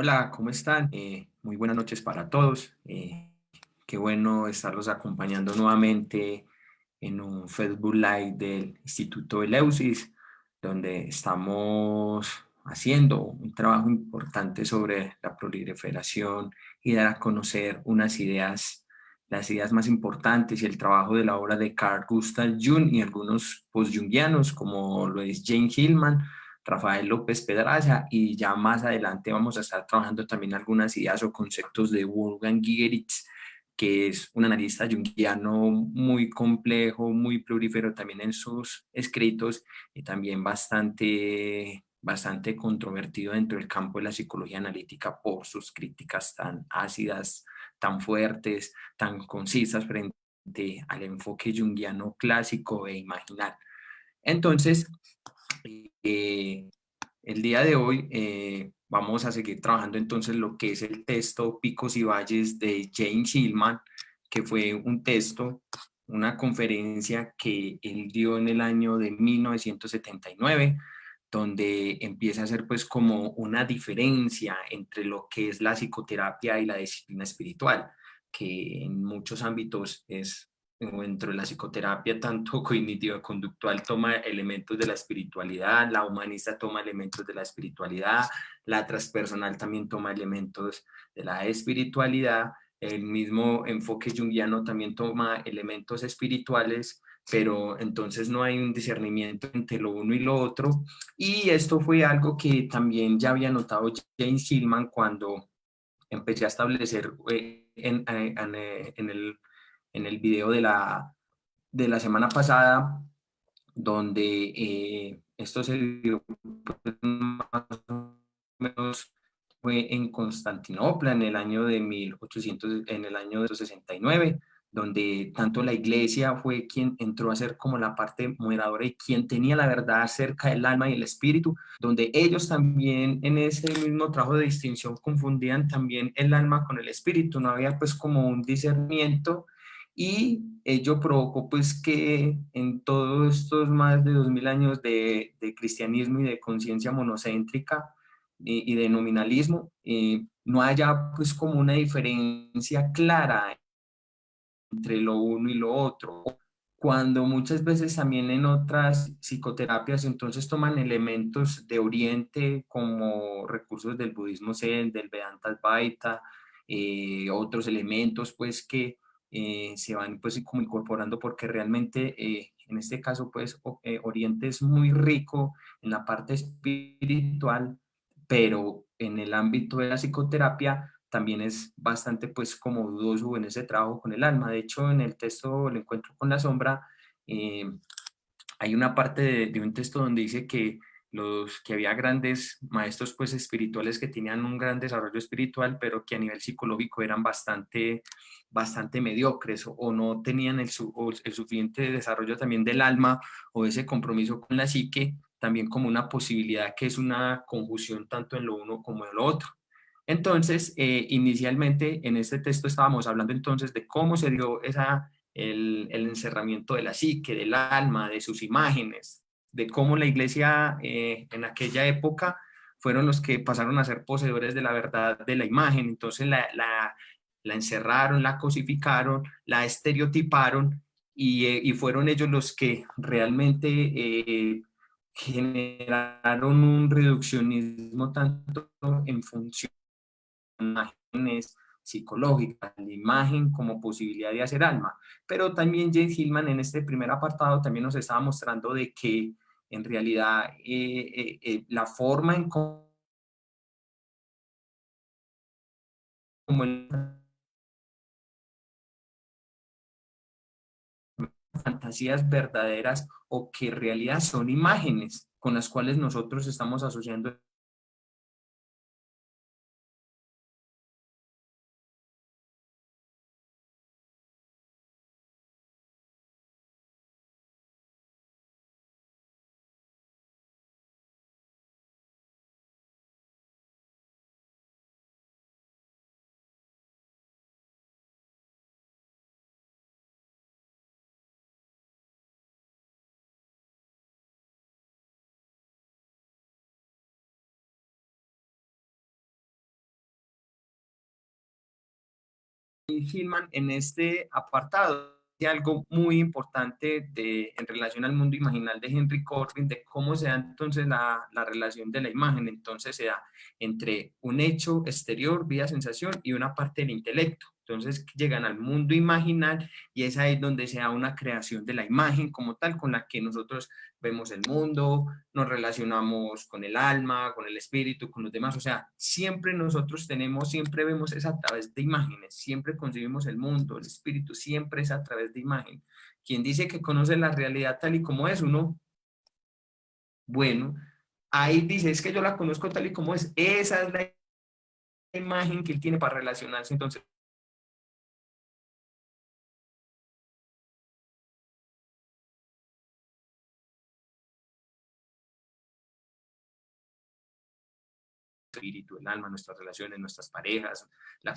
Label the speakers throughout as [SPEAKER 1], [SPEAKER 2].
[SPEAKER 1] Hola, ¿cómo están? Muy buenas noches para todos. Qué bueno estarlos acompañando nuevamente en un Facebook Live del Instituto Eleusis, donde estamos haciendo un trabajo importante sobre la proliferación y dar a conocer las ideas más importantes y el trabajo de la obra de Carl Gustav Jung y algunos post-jungianos como lo es Jane Hillman, Rafael López Pedraza, y ya más adelante vamos a estar trabajando también algunas ideas o conceptos de Wolfgang Gigeritz, que es un analista junguiano muy complejo, muy prolífero también en sus escritos y también bastante controvertido dentro del campo de la psicología analítica por sus críticas tan ácidas, tan fuertes, tan concisas frente al enfoque junguiano clásico e imaginal. Entonces, eh, el día de hoy vamos a seguir trabajando entonces lo que es el texto Picos y Valles de James Hillman, que fue un texto, una conferencia que él dio en el año de 1979, donde empieza a hacer pues como una diferencia entre lo que es la psicoterapia y la disciplina espiritual, que en muchos ámbitos es dentro de la psicoterapia, tanto cognitivo-conductual toma elementos de la espiritualidad, la humanista toma elementos de la espiritualidad, la transpersonal también toma elementos de la espiritualidad, el mismo enfoque junguiano también toma elementos espirituales, pero entonces no hay un discernimiento entre lo uno y lo otro. Y esto fue algo que también ya había notado James Hillman cuando empecé a establecer en el video de la semana pasada, donde esto se dio pues, más o menos fue en Constantinopla en el año de 1800, en el año de 69, donde tanto la iglesia fue quien entró a ser como la parte moderadora y quien tenía la verdad acerca del alma y el espíritu, donde ellos también en ese mismo trabajo de distinción confundían también el alma con el espíritu, no había pues como un discernimiento y ello provocó pues que en todos estos más de 2000 años de cristianismo y de conciencia monocéntrica y de nominalismo, no haya pues como una diferencia clara entre lo uno y lo otro, cuando muchas veces también en otras psicoterapias entonces toman elementos de Oriente como recursos del budismo Zen, del Vedanta Advaita, otros elementos pues que se van pues como incorporando porque realmente en este caso pues Oriente es muy rico en la parte espiritual, pero en el ámbito de la psicoterapia también es bastante pues como dudoso en ese trabajo con el alma. De hecho, en el texto El encuentro con la sombra, eh, hay una parte de un texto donde dice que que había grandes maestros pues espirituales que tenían un gran desarrollo espiritual, pero que a nivel psicológico eran bastante mediocres o no tenían o el suficiente desarrollo también del alma o ese compromiso con la psique, también como una posibilidad que es una conjunción tanto en lo uno como en lo otro. Entonces, inicialmente en este texto estábamos hablando entonces de cómo se dio el encerramiento de la psique, del alma, de sus imágenes, de cómo la iglesia en aquella época fueron los que pasaron a ser poseedores de la verdad de la imagen. Entonces la encerraron, la cosificaron, la estereotiparon y fueron ellos los que realmente generaron un reduccionismo tanto en función imágenes psicológicas, la imagen como posibilidad de hacer alma. Pero también James Hillman en este primer apartado también nos estaba mostrando de que en realidad la forma en como fantasías verdaderas o que en realidad son imágenes con las cuales nosotros estamos asociando Hillman en este apartado dice algo muy importante en relación al mundo imaginal de Henry Corbin, de cómo se da entonces la relación de la imagen. Entonces se da entre un hecho exterior, vía sensación, y una parte del intelecto. Entonces llegan al mundo imaginal y es ahí donde se da una creación de la imagen como tal, con la que nosotros vemos el mundo, nos relacionamos con el alma, con el espíritu, con los demás. O sea, siempre nosotros tenemos, siempre vemos es a través de imágenes, siempre concebimos el mundo, el espíritu, siempre es a través de imagen. Quien dice que conoce la realidad tal y como es, uno, bueno, ahí dice, es que yo la conozco tal y como es. Esa es la imagen que él tiene para relacionarse. Entonces, el espíritu, el alma, nuestras relaciones, nuestras parejas, la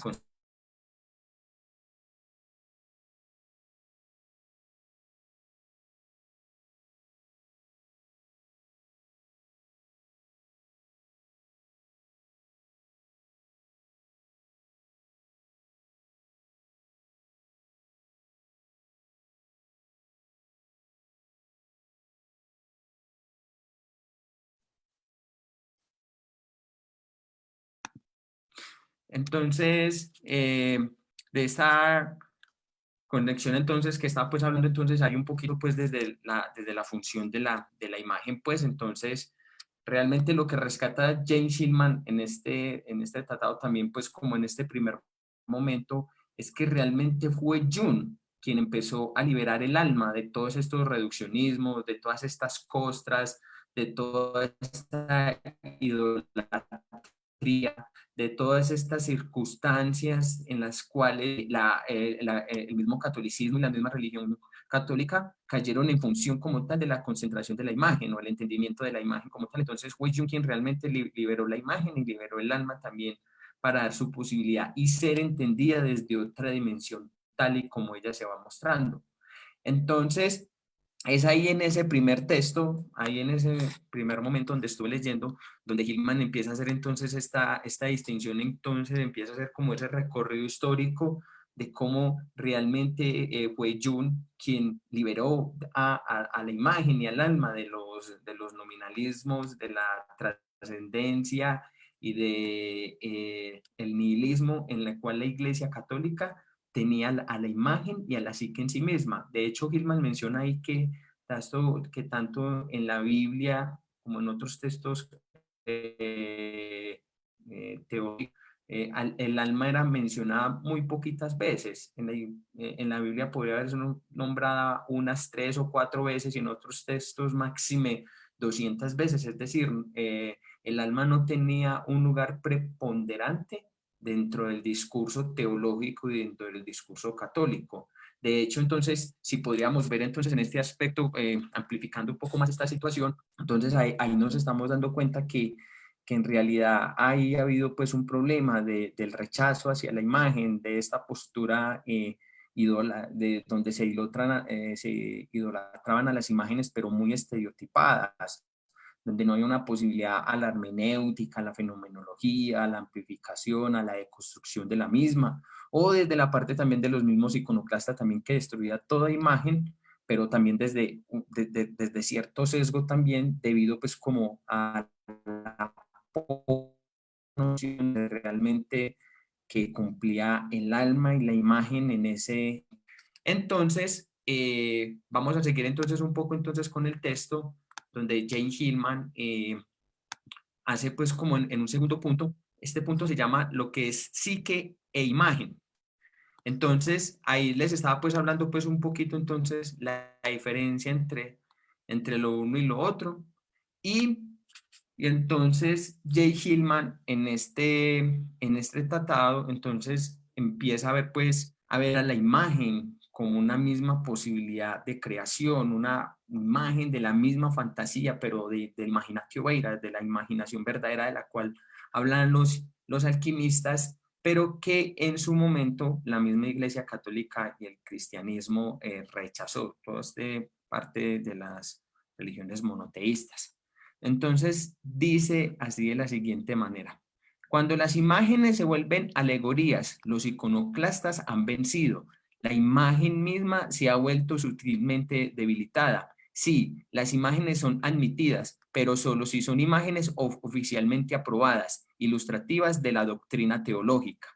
[SPEAKER 1] entonces, de esta conexión entonces que está pues hablando entonces hay un poquito pues desde la función de la imagen pues entonces realmente lo que rescata James Hillman en este tratado también pues como en este primer momento es que realmente fue Jung quien empezó a liberar el alma de todos estos reduccionismos, de todas estas costras, de toda esta idolatría, de todas estas circunstancias en las cuales el mismo catolicismo y la misma religión católica cayeron en función como tal de la concentración de la imagen o el entendimiento de la imagen como tal. Entonces fue Jung quien realmente liberó la imagen y liberó el alma también para dar su posibilidad y ser entendida desde otra dimensión tal y como ella se va mostrando. Entonces, es ahí en ese primer texto, ahí en ese primer momento donde estuve leyendo, donde Hillman empieza a hacer entonces esta distinción, entonces empieza a hacer como ese recorrido histórico de cómo realmente fue Jung quien liberó a la imagen y al alma de los nominalismos, de la trascendencia y de el nihilismo en la cual la Iglesia Católica tenía a la imagen y a la psique en sí misma. De hecho, Gilman menciona ahí que tanto en la Biblia como en otros textos teóricos, el alma era mencionada muy poquitas veces. En la Biblia podría haber sido nombrada unas 3 o 4 veces y en otros textos máxime 200 veces. Es decir, el alma no tenía un lugar preponderante dentro del discurso teológico y dentro del discurso católico. De hecho, entonces, si podríamos ver entonces en este aspecto, amplificando un poco más esta situación, entonces ahí nos estamos dando cuenta que en realidad ahí ha habido pues un problema del rechazo hacia la imagen, de esta postura de donde se idolatraban a las imágenes, pero muy estereotipadas, donde no hay una posibilidad a la hermenéutica, a la fenomenología, a la amplificación, a la deconstrucción de la misma, o desde la parte también de los mismos iconoclastas también que destruía toda imagen, pero también desde cierto sesgo también, debido pues como a la noción de realmente que cumplía el alma y la imagen en ese. Entonces, vamos a seguir entonces un poco entonces con el texto donde Jane Hillman hace pues como en un segundo punto, este punto se llama lo que es psique e imagen. Entonces, ahí les estaba pues hablando pues un poquito entonces la diferencia entre lo uno y lo otro. Y entonces J. Hillman en este tratado entonces empieza a ver pues a ver a la imagen como una misma posibilidad de creación, una imagen de la misma fantasía, pero de imaginatio vera, de la imaginación verdadera de la cual hablan los alquimistas, pero que en su momento la misma Iglesia Católica y el cristianismo rechazó, toda esta parte de las religiones monoteístas. Entonces dice así de la siguiente manera, Cuando las imágenes se vuelven alegorías, los iconoclastas han vencido. La imagen misma se ha vuelto sutilmente debilitada. Sí, las imágenes son admitidas, pero solo si son imágenes oficialmente aprobadas, ilustrativas de la doctrina teológica.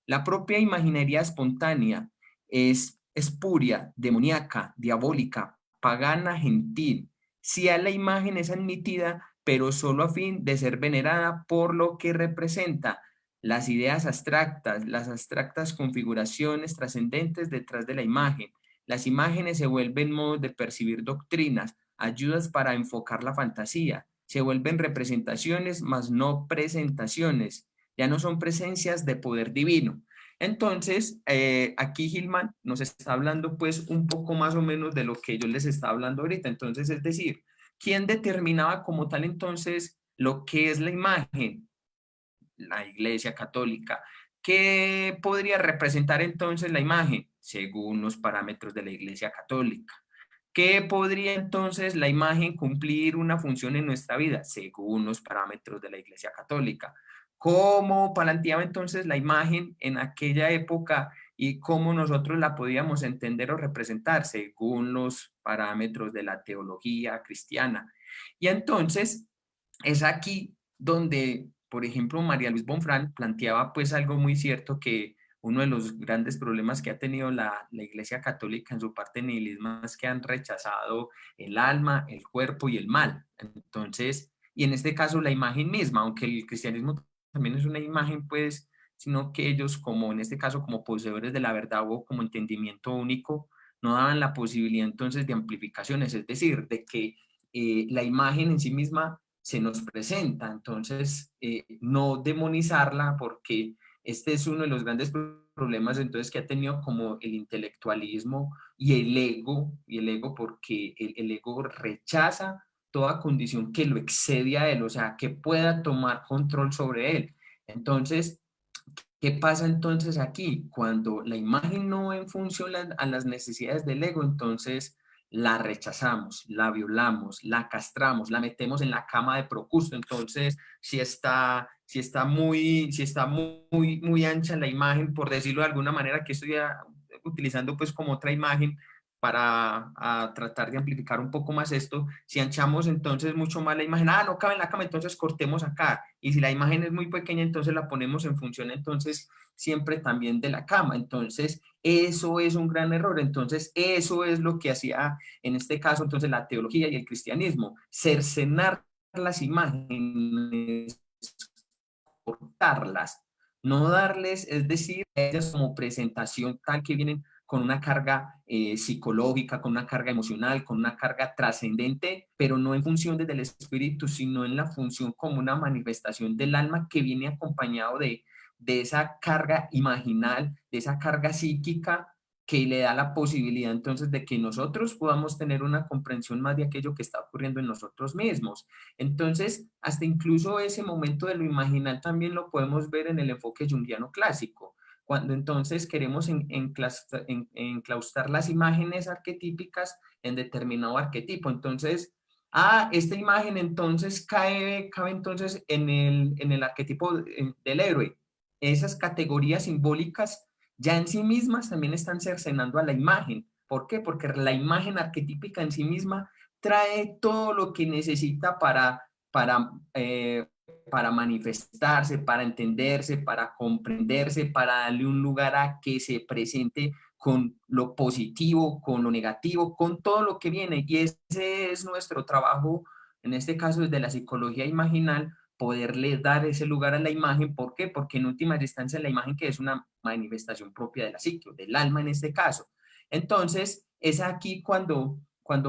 [SPEAKER 1] La propia imaginería espontánea es espuria, demoníaca, diabólica, pagana, gentil. Si a la imagen es admitida, pero solo a fin de ser venerada por lo que representa, las ideas abstractas, las abstractas configuraciones trascendentes detrás de la imagen. Las imágenes se vuelven modos de percibir doctrinas, ayudas para enfocar la fantasía, se vuelven representaciones, mas no presentaciones, ya no son presencias de poder divino. Entonces, aquí Gilman nos está hablando pues un poco más o menos de lo que yo les estaba hablando ahorita. Entonces, es decir, ¿quién determinaba como tal entonces lo que es la imagen? La Iglesia Católica. ¿Qué podría representar entonces la imagen? Según los parámetros de la Iglesia Católica. ¿Qué podría entonces la imagen cumplir una función en nuestra vida? Según los parámetros de la Iglesia Católica. ¿Cómo planteaba entonces la imagen en aquella época y cómo nosotros la podíamos entender o representar? Según los parámetros de la teología cristiana. Y entonces es aquí donde, por ejemplo, María Luis Bonfrán planteaba pues algo muy cierto, que uno de los grandes problemas que ha tenido la Iglesia Católica en su parte nihilismo es que han rechazado el alma, el cuerpo y el mal. Entonces, y en este caso la imagen misma, aunque el cristianismo también es una imagen, pues, sino que ellos, como en este caso, como poseedores de la verdad o como entendimiento único, no daban la posibilidad entonces de amplificaciones, es decir, de que la imagen en sí misma se nos presenta. Entonces, no demonizarla, porque este es uno de los grandes problemas entonces que ha tenido como el intelectualismo y el ego porque el ego rechaza toda condición que lo excede a él, o sea, que pueda tomar control sobre él. Entonces, ¿qué pasa entonces aquí? Cuando la imagen no va en función a las necesidades del ego, entonces la rechazamos, la violamos, la castramos, la metemos en la cama de Procusto. Entonces, si está muy ancha la imagen, por decirlo de alguna manera, que estoy utilizando pues como otra imagen para tratar de amplificar un poco más esto. Si anchamos entonces mucho más la imagen, no cabe en la cama, entonces cortemos acá. Y si la imagen es muy pequeña, entonces la ponemos en función entonces siempre también de la cama. Entonces, eso es un gran error. Entonces, eso es lo que hacía en este caso entonces la teología y el cristianismo, cercenar las imágenes, cortarlas, no darles, es decir, ellas como presentación tal que vienen con una carga psicológica, con una carga emocional, con una carga trascendente, pero no en función desde el espíritu, sino en la función como una manifestación del alma que viene acompañado de esa carga imaginal, de esa carga psíquica que le da la posibilidad entonces de que nosotros podamos tener una comprensión más de aquello que está ocurriendo en nosotros mismos. Entonces, hasta incluso ese momento de lo imaginal también lo podemos ver en el enfoque junguiano clásico, cuando entonces queremos enclaustrar las imágenes arquetípicas en determinado arquetipo. Entonces, esta imagen entonces cabe entonces en el arquetipo del héroe. Esas categorías simbólicas ya en sí mismas también están cercenando a la imagen. ¿Por qué? Porque la imagen arquetípica en sí misma trae todo lo que necesita para, eh, para manifestarse, para entenderse, para comprenderse, para darle un lugar a que se presente con lo positivo, con lo negativo, con todo lo que viene. Y ese es nuestro trabajo, en este caso desde la psicología imaginal, poderle dar ese lugar a la imagen. ¿Por qué? Porque en última instancia la imagen que es una manifestación propia de la psique, del alma en este caso. Entonces, es aquí cuando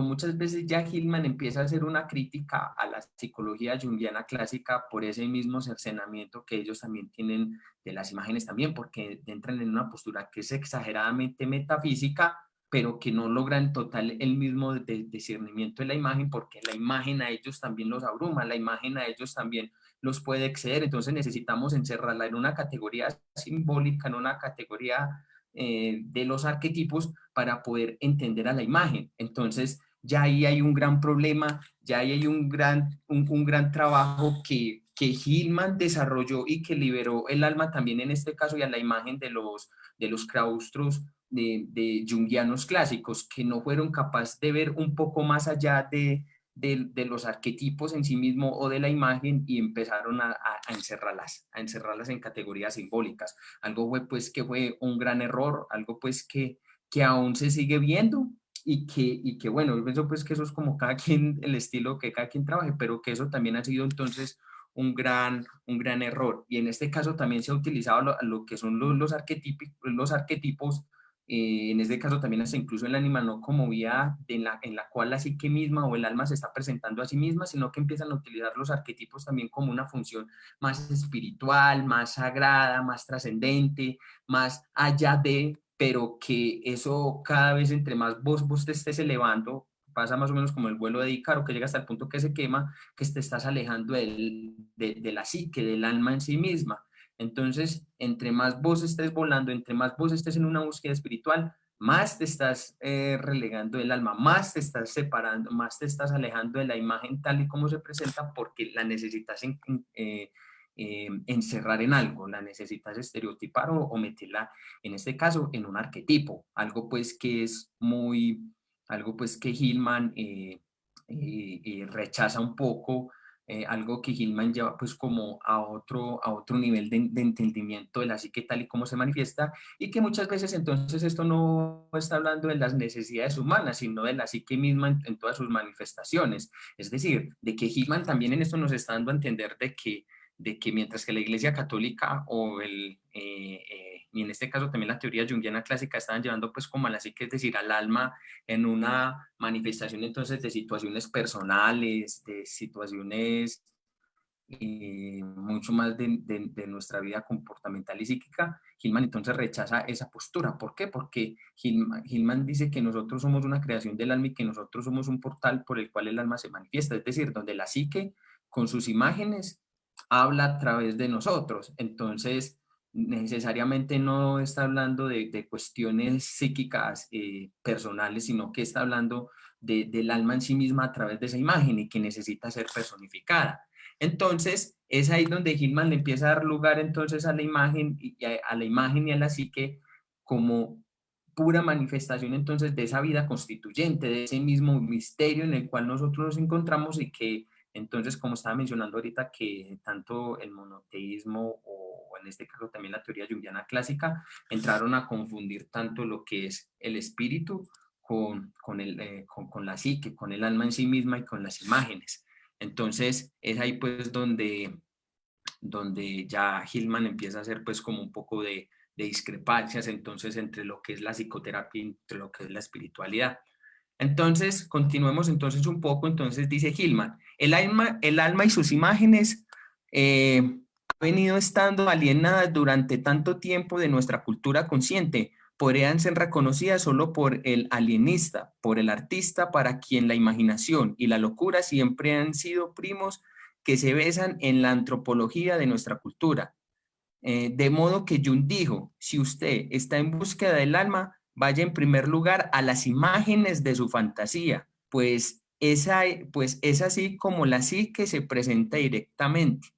[SPEAKER 1] muchas veces ya Hillman empieza a hacer una crítica a la psicología junguiana clásica por ese mismo cercenamiento que ellos también tienen de las imágenes también, porque entran en una postura que es exageradamente metafísica, pero que no logran total el mismo discernimiento de la imagen, porque la imagen a ellos también los abruma, la imagen a ellos también los puede exceder. Entonces necesitamos encerrarla en una categoría simbólica, en una categoría de los arquetipos para poder entender a la imagen. Entonces ya ahí hay un gran problema, ya ahí hay un gran trabajo que que Hillman desarrolló y que liberó el alma también en este caso y a la imagen de los claustros de junguianos clásicos, que no fueron capaces de ver un poco más allá de los arquetipos en sí mismo o de la imagen y empezaron a encerrarlas en categorías simbólicas. Algo fue, pues, que fue un gran error, algo pues que aún se sigue viendo y que bueno, yo pienso pues que eso es como cada quien, el estilo que cada quien trabaje, pero que eso también ha sido entonces un gran error. Y en este caso también se ha utilizado lo que son los arquetipos en este caso también hasta incluso el animal no como vía en la cual la psique misma o el alma se está presentando a sí misma, sino que empiezan a utilizar los arquetipos también como una función más espiritual, más sagrada, más trascendente, más allá de, pero que eso cada vez entre más vos te estés elevando, pasa más o menos como el vuelo de Ícaro, que llega hasta el punto que se quema, que te estás alejando de la psique, del alma en sí misma. Entonces, entre más vos estés volando, entre más vos estés en una búsqueda espiritual, más te estás relegando del alma, más te estás separando, más te estás alejando de la imagen tal y como se presenta porque la necesitas encerrar en algo, la necesitas estereotipar o meterla, en este caso, en un arquetipo, algo pues que es muy, algo pues que Hillman rechaza un poco, algo que Hillman lleva pues como a otro nivel de entendimiento de la psique tal y como se manifiesta y que muchas veces entonces esto no está hablando de las necesidades humanas, sino de la psique misma en todas sus manifestaciones. Es decir, de que Hillman también en esto nos está dando a entender de que mientras que la Iglesia Católica y en este caso también la teoría junguiana clásica estaban llevando pues como a la psique, es decir, al alma en una manifestación entonces de situaciones personales, de situaciones mucho más de nuestra vida comportamental y psíquica, Hillman entonces rechaza esa postura. ¿Por qué? Porque Hillman dice que nosotros somos una creación del alma y que nosotros somos un portal por el cual el alma se manifiesta, es decir, donde la psique con sus imágenes habla a través de nosotros. Entonces, necesariamente no está hablando de cuestiones psíquicas personales, sino que está hablando del alma en sí misma a través de esa imagen y que necesita ser personificada. Entonces, es ahí donde Hillman le empieza a dar lugar entonces a la imagen a la imagen y a la psique como pura manifestación entonces de esa vida constituyente, de ese mismo misterio en el cual nosotros nos encontramos y que entonces, como estaba mencionando ahorita, que tanto el monoteísmo o en este caso también la teoría junguiana clásica entraron a confundir tanto lo que es el espíritu con la psique, con el alma en sí misma y con las imágenes. Entonces, es ahí pues donde ya Hillman empieza a hacer pues como un poco de discrepancias entonces entre lo que es la psicoterapia y entre lo que es la espiritualidad. Entonces, continuemos entonces un poco, entonces dice Hillman, el alma y sus imágenes ha venido estando alienadas durante tanto tiempo de nuestra cultura consciente, podrían ser reconocidas solo por el alienista, por el artista para quien la imaginación y la locura siempre han sido primos que se besan en la antropología de nuestra cultura. De modo que Jung dijo, si usted está en búsqueda del alma, vaya en primer lugar a las imágenes de su fantasía, pues es así como la psique se presenta directamente.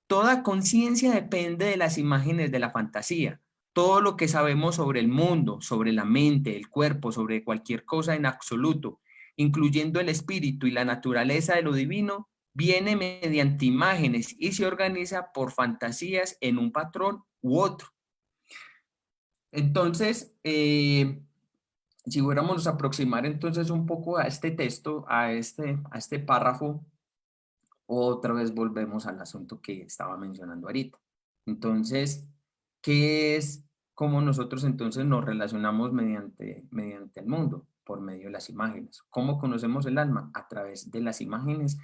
[SPEAKER 1] Toda conciencia depende de las imágenes de la fantasía. Todo lo que sabemos sobre el mundo, sobre la mente, el cuerpo, sobre cualquier cosa en absoluto, incluyendo el espíritu y la naturaleza de lo divino, viene mediante imágenes y se organiza por fantasías en un patrón u otro. Entonces, si fuéramos a aproximar entonces un poco a este texto, a este párrafo, otra vez volvemos al asunto que estaba mencionando ahorita. Entonces, ¿qué es cómo nosotros entonces nos relacionamos mediante el mundo? Por medio de las imágenes. ¿Cómo conocemos el alma? A través de las imágenes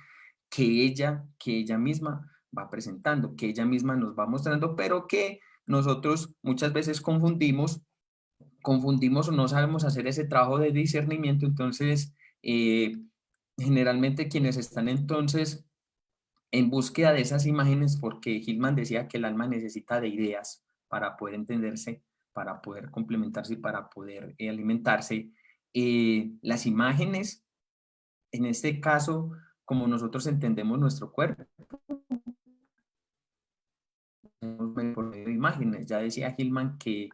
[SPEAKER 1] que ella misma va presentando, que ella misma nos va mostrando, pero que nosotros muchas veces confundimos o no sabemos hacer ese trabajo de discernimiento, entonces generalmente quienes están entonces en búsqueda de esas imágenes, porque Hillman decía que el alma necesita de ideas para poder entenderse, para poder complementarse y para poder alimentarse. Las imágenes, en este caso, como nosotros entendemos nuestro cuerpo, por medio de imágenes. Ya decía Hillman que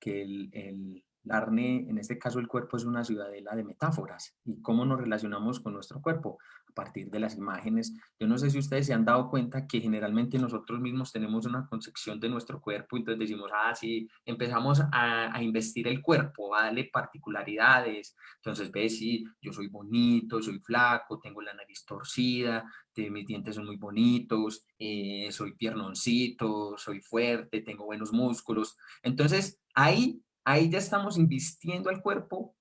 [SPEAKER 1] el Arne, en este caso el cuerpo, es una ciudadela de metáforas. ¿Y cómo nos relacionamos con nuestro cuerpo? A partir de las imágenes. Yo no sé si ustedes se han dado cuenta que generalmente nosotros mismos tenemos una concepción de nuestro cuerpo, entonces decimos, ah, sí, empezamos a investir el cuerpo, a darle particularidades. Entonces ves, sí, yo soy bonito, soy flaco, tengo la nariz torcida, mis dientes son muy bonitos, soy piernoncito, soy fuerte, tengo buenos músculos. Entonces, ahí ya estamos invistiendo al cuerpo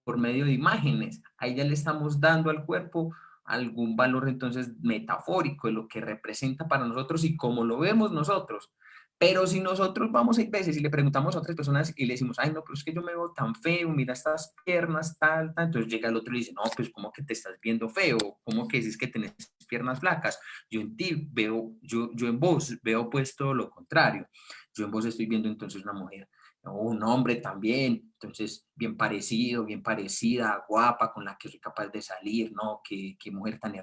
[SPEAKER 1] por medio de imágenes. Ahí ya le estamos dando al cuerpo algún valor entonces metafórico de lo que representa para nosotros y cómo lo vemos nosotros. Pero si nosotros vamos 6 veces y le preguntamos a otras personas y le decimos, ay, no, pero es que yo me veo tan feo, mira estas piernas, tal, tal. Entonces llega el otro y dice, no, pues ¿cómo que te estás viendo feo? ¿Cómo que dices que tenés piernas flacas? Yo en ti veo, yo en vos veo pues todo lo contrario. Yo en vos estoy viendo entonces una mujer, o un hombre también, entonces bien parecido, bien parecida, guapa, con la que soy capaz de salir, ¿no? Qué mujer tan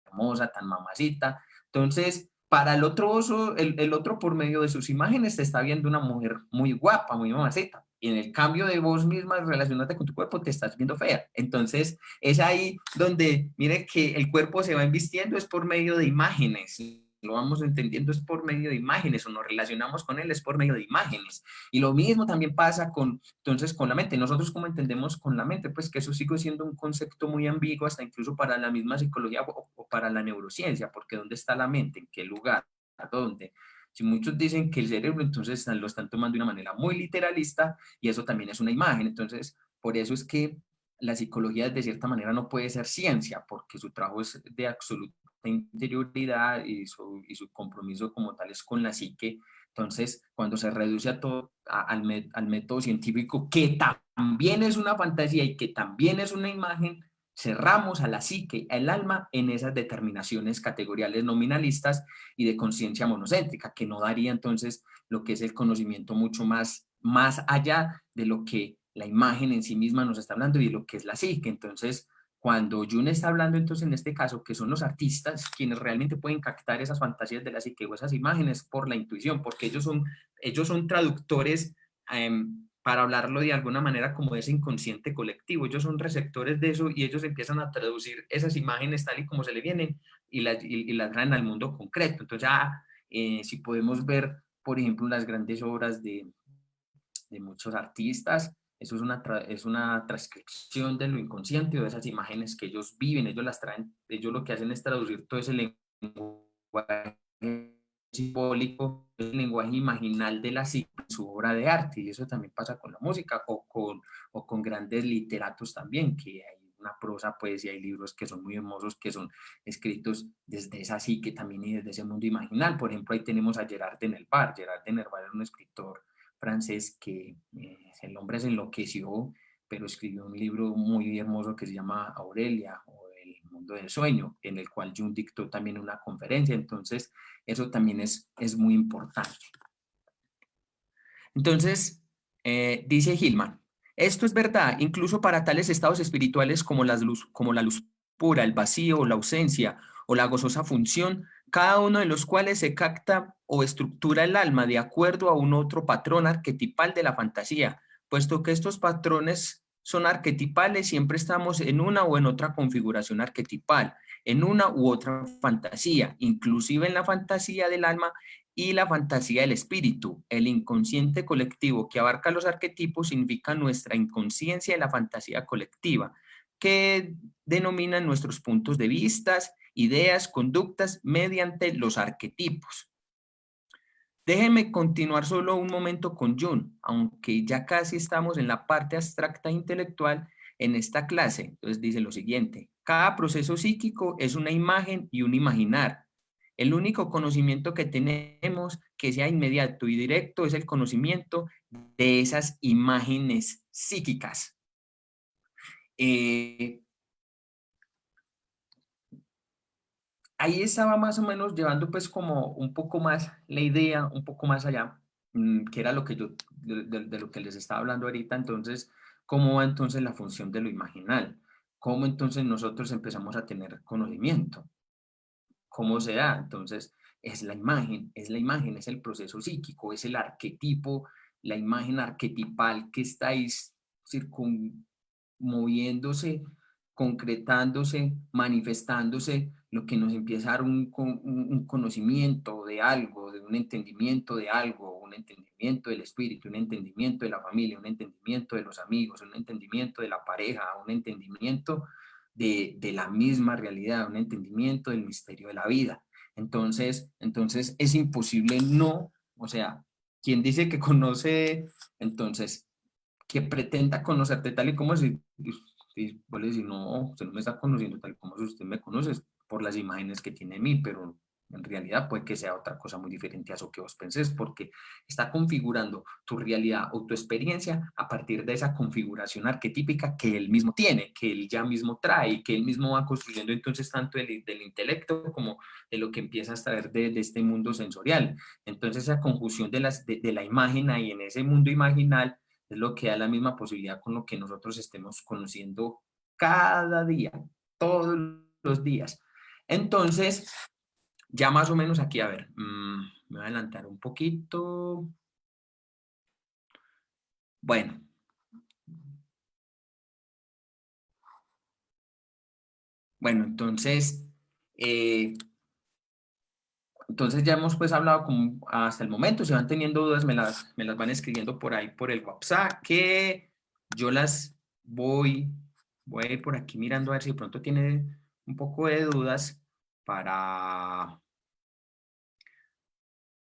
[SPEAKER 1] hermosa, tan mamacita. Entonces, para el otro oso, el otro por medio de sus imágenes te está viendo una mujer muy guapa, muy mamacita. Y en el cambio de vos misma, relacionándote con tu cuerpo, te estás viendo fea. Entonces, es ahí donde, mire que el cuerpo se va invistiendo, es por medio de imágenes. Lo vamos entendiendo es por medio de imágenes, o nos relacionamos con él es por medio de imágenes. Y lo mismo también pasa entonces, con la mente. Nosotros, ¿cómo entendemos con la mente? Pues que eso sigue siendo un concepto muy ambiguo, hasta incluso para la misma psicología o para la neurociencia, porque ¿dónde está la mente? ¿En qué lugar? ¿A dónde? Si muchos dicen que el cerebro, entonces lo están tomando de una manera muy literalista, y eso también es una imagen. Entonces, por eso es que la psicología de cierta manera no puede ser ciencia, porque su trabajo es de absoluta interioridad, y su compromiso como tal es con la psique. Entonces, cuando se reduce a todo, al método científico, que también es una fantasía y que también es una imagen, cerramos a la psique, al alma, en esas determinaciones categoriales nominalistas y de conciencia monocéntrica, que no daría entonces lo que es el conocimiento mucho más allá de lo que la imagen en sí misma nos está hablando y de lo que es la psique. Entonces, cuando Jung está hablando, entonces en este caso, que son los artistas quienes realmente pueden captar esas fantasías de la psique o esas imágenes por la intuición, porque ellos son traductores, para hablarlo de alguna manera, como de ese inconsciente colectivo. Ellos son receptores de eso y ellos empiezan a traducir esas imágenes tal y como se le vienen y las traen al mundo concreto. Entonces, si podemos ver, por ejemplo, las grandes obras de muchos artistas. Eso es una transcripción de lo inconsciente o de esas imágenes que ellos viven, ellos las traen, ellos lo que hacen es traducir todo ese lenguaje simbólico, el lenguaje imaginal de la psique en su obra de arte, y eso también pasa con la música o con grandes literatos también, que hay una prosa, pues, y hay libros que son muy hermosos, que son escritos desde esa psique también y desde ese mundo imaginal. Por ejemplo, ahí tenemos a Gerard de Nerval. Gerard de Nerval era un escritor francés que el hombre se enloqueció, pero escribió un libro muy hermoso que se llama Aurelia, o El mundo del sueño, en el cual Jung dictó también una conferencia. Entonces, eso también es muy importante. Entonces, dice Hillman, esto es verdad incluso para tales estados espirituales como la luz pura, el vacío, la ausencia o la gozosa función, cada uno de los cuales se capta o estructura el alma de acuerdo a un otro patrón arquetipal de la fantasía. Puesto que estos patrones son arquetipales, siempre estamos en una o en otra configuración arquetipal, en una u otra fantasía, inclusive en la fantasía del alma y la fantasía del espíritu. El inconsciente colectivo que abarca los arquetipos significa nuestra inconsciencia de la fantasía colectiva, que denominan nuestros puntos de vista, ideas, conductas mediante los arquetipos. Déjenme continuar solo un momento con Jung, aunque ya casi estamos en la parte abstracta intelectual en esta clase. Entonces dice lo siguiente: cada proceso psíquico es una imagen y un imaginar. El único conocimiento que tenemos que sea inmediato y directo es el conocimiento de esas imágenes psíquicas. Ahí estaba más o menos llevando pues como un poco más la idea, un poco más allá, que era lo que yo, de lo que les estaba hablando ahorita. Entonces, ¿cómo va entonces la función de lo imaginal? ¿Cómo entonces nosotros empezamos a tener conocimiento? ¿Cómo se da? Entonces, es la imagen, es el proceso psíquico, es el arquetipo, la imagen arquetipal que estáis moviéndose, concretándose, manifestándose, lo que nos empieza a dar un conocimiento de algo, de un entendimiento de algo, un entendimiento del espíritu, un entendimiento de la familia, un entendimiento de los amigos, un entendimiento de la pareja, un entendimiento de la misma realidad, un entendimiento del misterio de la vida. Entonces es imposible no, o sea, quien dice que conoce, entonces que pretenda conocerte tal y como si, vos le decís, no, usted no me está conociendo tal y como si usted me conoce por las imágenes que tiene de mí, pero en realidad puede que sea otra cosa muy diferente a eso que vos pensés, porque está configurando tu realidad o tu experiencia a partir de esa configuración arquetípica que él mismo tiene, que él ya mismo trae, que él mismo va construyendo entonces tanto del intelecto como de lo que empieza a extraer de este mundo sensorial. Entonces esa conjunción de la imagen ahí en ese mundo imaginal es lo que da la misma posibilidad con lo que nosotros estemos conociendo cada día, todos los días. Entonces, ya más o menos aquí, a ver, me voy a adelantar un poquito. Bueno. Bueno, entonces ya hemos pues hablado como hasta el momento, si van teniendo dudas me las van escribiendo por ahí por el WhatsApp, que yo las voy a ir por aquí mirando a ver si de pronto tiene un poco de dudas para,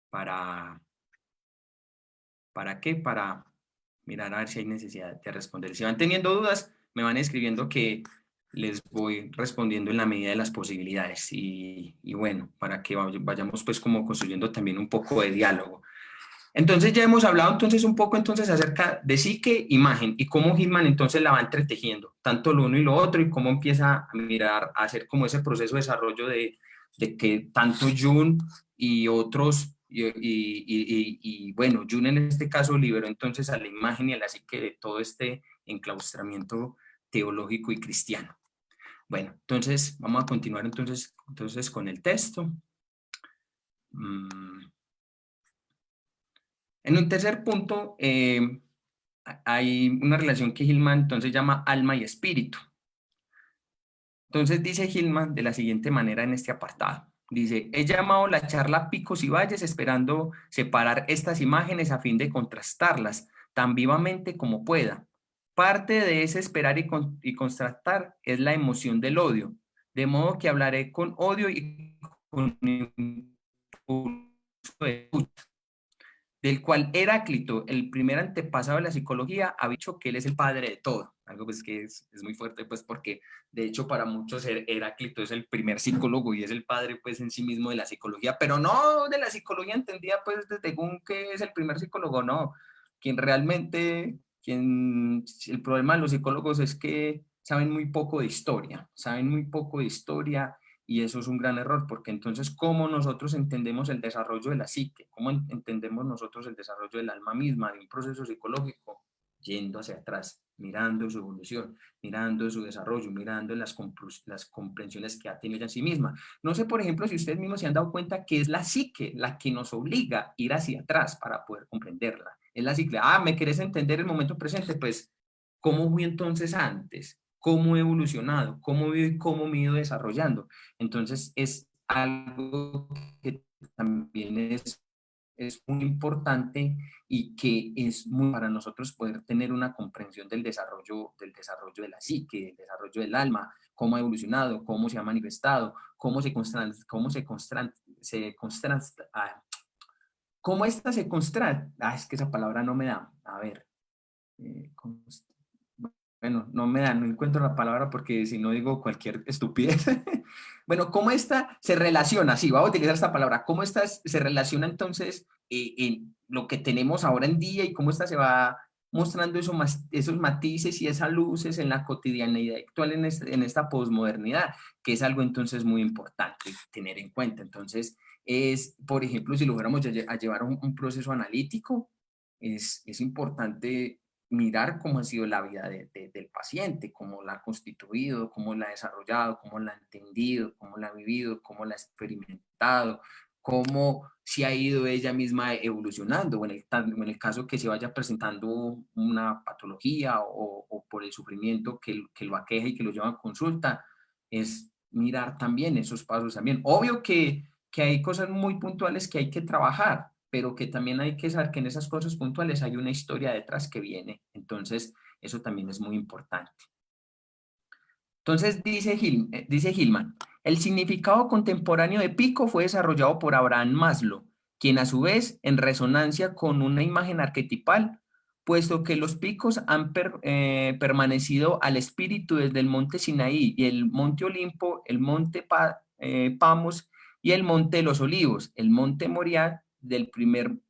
[SPEAKER 1] para, ¿para qué? Para mirar a ver si hay necesidad de responder. Si van teniendo dudas, me van escribiendo que les voy respondiendo en la medida de las posibilidades y bueno, para que vayamos pues como construyendo también un poco de diálogo. Entonces ya hemos hablado entonces un poco entonces acerca de psique, imagen y cómo Hillman entonces la va entretejiendo, tanto lo uno y lo otro y cómo empieza a mirar, a hacer como ese proceso de desarrollo de que tanto Jung y otros, bueno, Jung en este caso liberó entonces a la imagen y a la psique de todo este enclaustramiento teológico y cristiano. Bueno, entonces vamos a continuar entonces con el texto. En un tercer punto, hay una relación que Hillman entonces llama alma y espíritu. Entonces dice Hillman de la siguiente manera en este apartado. Dice, he llamado la charla picos y valles esperando separar estas imágenes a fin de contrastarlas tan vivamente como pueda. Parte de ese esperar y contrastar es la emoción del odio, de modo que hablaré con odio y con impulso de lucha, del cual Heráclito, el primer antepasado de la psicología, ha dicho que él es el padre de todo. Algo pues que es muy fuerte, pues porque de hecho para muchos Heráclito es el primer psicólogo y es el padre pues en sí mismo de la psicología, pero no de la psicología entendida pues desde Jung que es el primer psicólogo, no. Quien realmente, el problema de los psicólogos es que saben muy poco de historia, saben muy poco de historia y eso es un gran error, porque entonces, ¿cómo nosotros entendemos el desarrollo de la psique? ¿Cómo entendemos nosotros el desarrollo del alma misma, de un proceso psicológico? Yendo hacia atrás, mirando su evolución, mirando su desarrollo, mirando las comprensiones que ha tenido en sí misma. No sé, por ejemplo, si ustedes mismos se han dado cuenta que es la psique la que nos obliga a ir hacia atrás para poder comprenderla. Es la psique, ¿me querés entender el momento presente? Pues, ¿cómo fui entonces antes? ¿Cómo he evolucionado? ¿Cómo vivo y cómo me he ido desarrollando? Entonces es algo que también es muy importante y que es muy para nosotros poder tener una comprensión del desarrollo de la psique, del desarrollo del alma, cómo ha evolucionado, cómo se ha manifestado, cómo esta se constata, es que esa palabra no me da, a ver, bueno, no me da, no encuentro la palabra porque si no digo cualquier estupidez. Bueno, ¿cómo esta se relaciona? Sí, voy a utilizar esta palabra. ¿Cómo esta se relaciona entonces en lo que tenemos ahora en día y cómo esta se va mostrando esos matices y esas luces en la cotidianidad actual en esta posmodernidad, que es algo entonces muy importante tener en cuenta. Entonces, por ejemplo, si lo fuéramos a llevar un proceso analítico, es importante mirar cómo ha sido la vida del paciente, cómo la ha constituido, cómo la ha desarrollado, cómo la ha entendido, cómo la ha vivido, cómo la ha experimentado, cómo se ha ido ella misma evolucionando, o en el caso que se vaya presentando una patología o por el sufrimiento que lo aqueja y que lo lleva a consulta, es mirar también esos pasos también. Obvio que hay cosas muy puntuales que hay que trabajar, pero que también hay que saber que en esas cosas puntuales hay una historia detrás que viene. Entonces, eso también es muy importante. Entonces, dice Hillman, el significado contemporáneo de pico fue desarrollado por Abraham Maslow, quien a su vez, en resonancia con una imagen arquetipal, puesto que los picos han permanecido al espíritu desde el monte Sinaí y el monte Olimpo, el monte Pamos y el monte de los Olivos, el monte Moriah del primer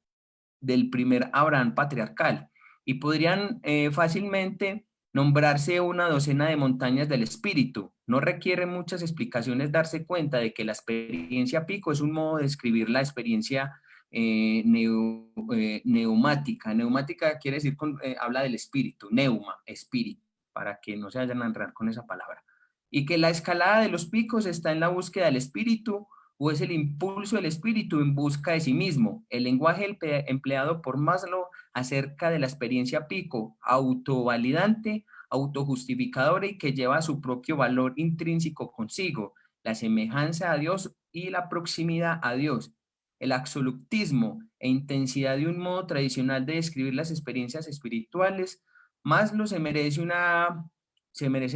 [SPEAKER 1] Abraham patriarcal, y podrían fácilmente nombrarse una docena de montañas del espíritu. No requiere muchas explicaciones darse cuenta de que la experiencia pico es un modo de describir la experiencia neumática. Neumática quiere decir, habla del espíritu, neuma, espíritu, para que no se vayan a enredar con esa palabra. Y que la escalada de los picos está en la búsqueda del espíritu, o es el impulso del espíritu en busca de sí mismo. El lenguaje empleado por Maslow acerca de la experiencia pico, autovalidante, autojustificadora y que lleva su propio valor intrínseco consigo, la semejanza a Dios y la proximidad a Dios. El absolutismo e intensidad de un modo tradicional de describir las experiencias espirituales. Maslow se merece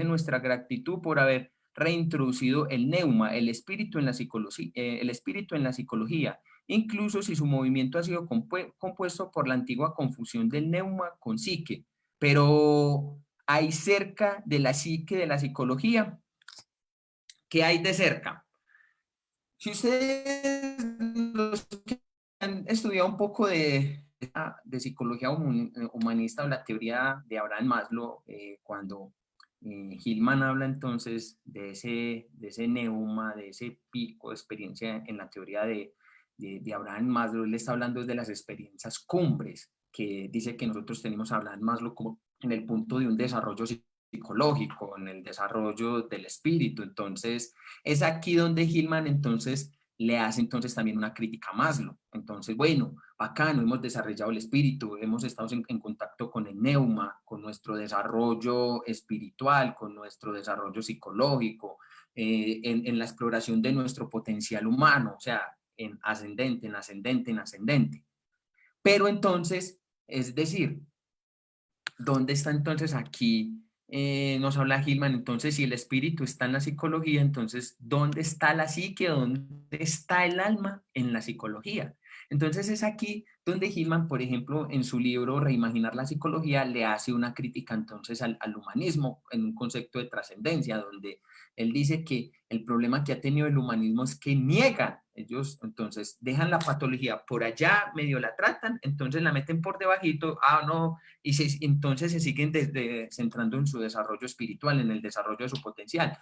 [SPEAKER 1] nuestra gratitud por haber reintroducido el neuma, el espíritu en la psicología, incluso si su movimiento ha sido compuesto por la antigua confusión del neuma con psique. Pero hay cerca de la psique de la psicología. ¿Qué hay de cerca? Si ustedes los que han estudiado un poco de psicología humanista o la teoría de Abraham Maslow, cuando Hillman habla entonces de ese neuma, de ese pico de experiencia en la teoría de Abraham Maslow, él está hablando de las experiencias cumbres, que dice que nosotros tenemos a Abraham Maslow como en el punto de un desarrollo psicológico, en el desarrollo del espíritu. Entonces, es aquí donde Hillman entonces le hace entonces también una crítica a Maslow. Entonces, bueno, bacano, hemos desarrollado el espíritu, hemos estado en contacto con el neuma, con nuestro desarrollo espiritual, con nuestro desarrollo psicológico, en la exploración de nuestro potencial humano, o sea, en ascendente, en ascendente, en ascendente. Pero entonces, es decir, ¿dónde está entonces aquí? Nos habla Hillman, entonces si el espíritu está en la psicología, entonces ¿dónde está la psique? ¿Dónde está el alma en la psicología? Entonces es aquí donde Hillman, por ejemplo, en su libro Reimaginar la psicología, le hace una crítica entonces al humanismo en un concepto de trascendencia, donde él dice que el problema que ha tenido el humanismo es que niegan, ellos entonces dejan la patología por allá, medio la tratan, entonces la meten por debajito, no, y entonces se siguen centrando en su desarrollo espiritual, en el desarrollo de su potencial.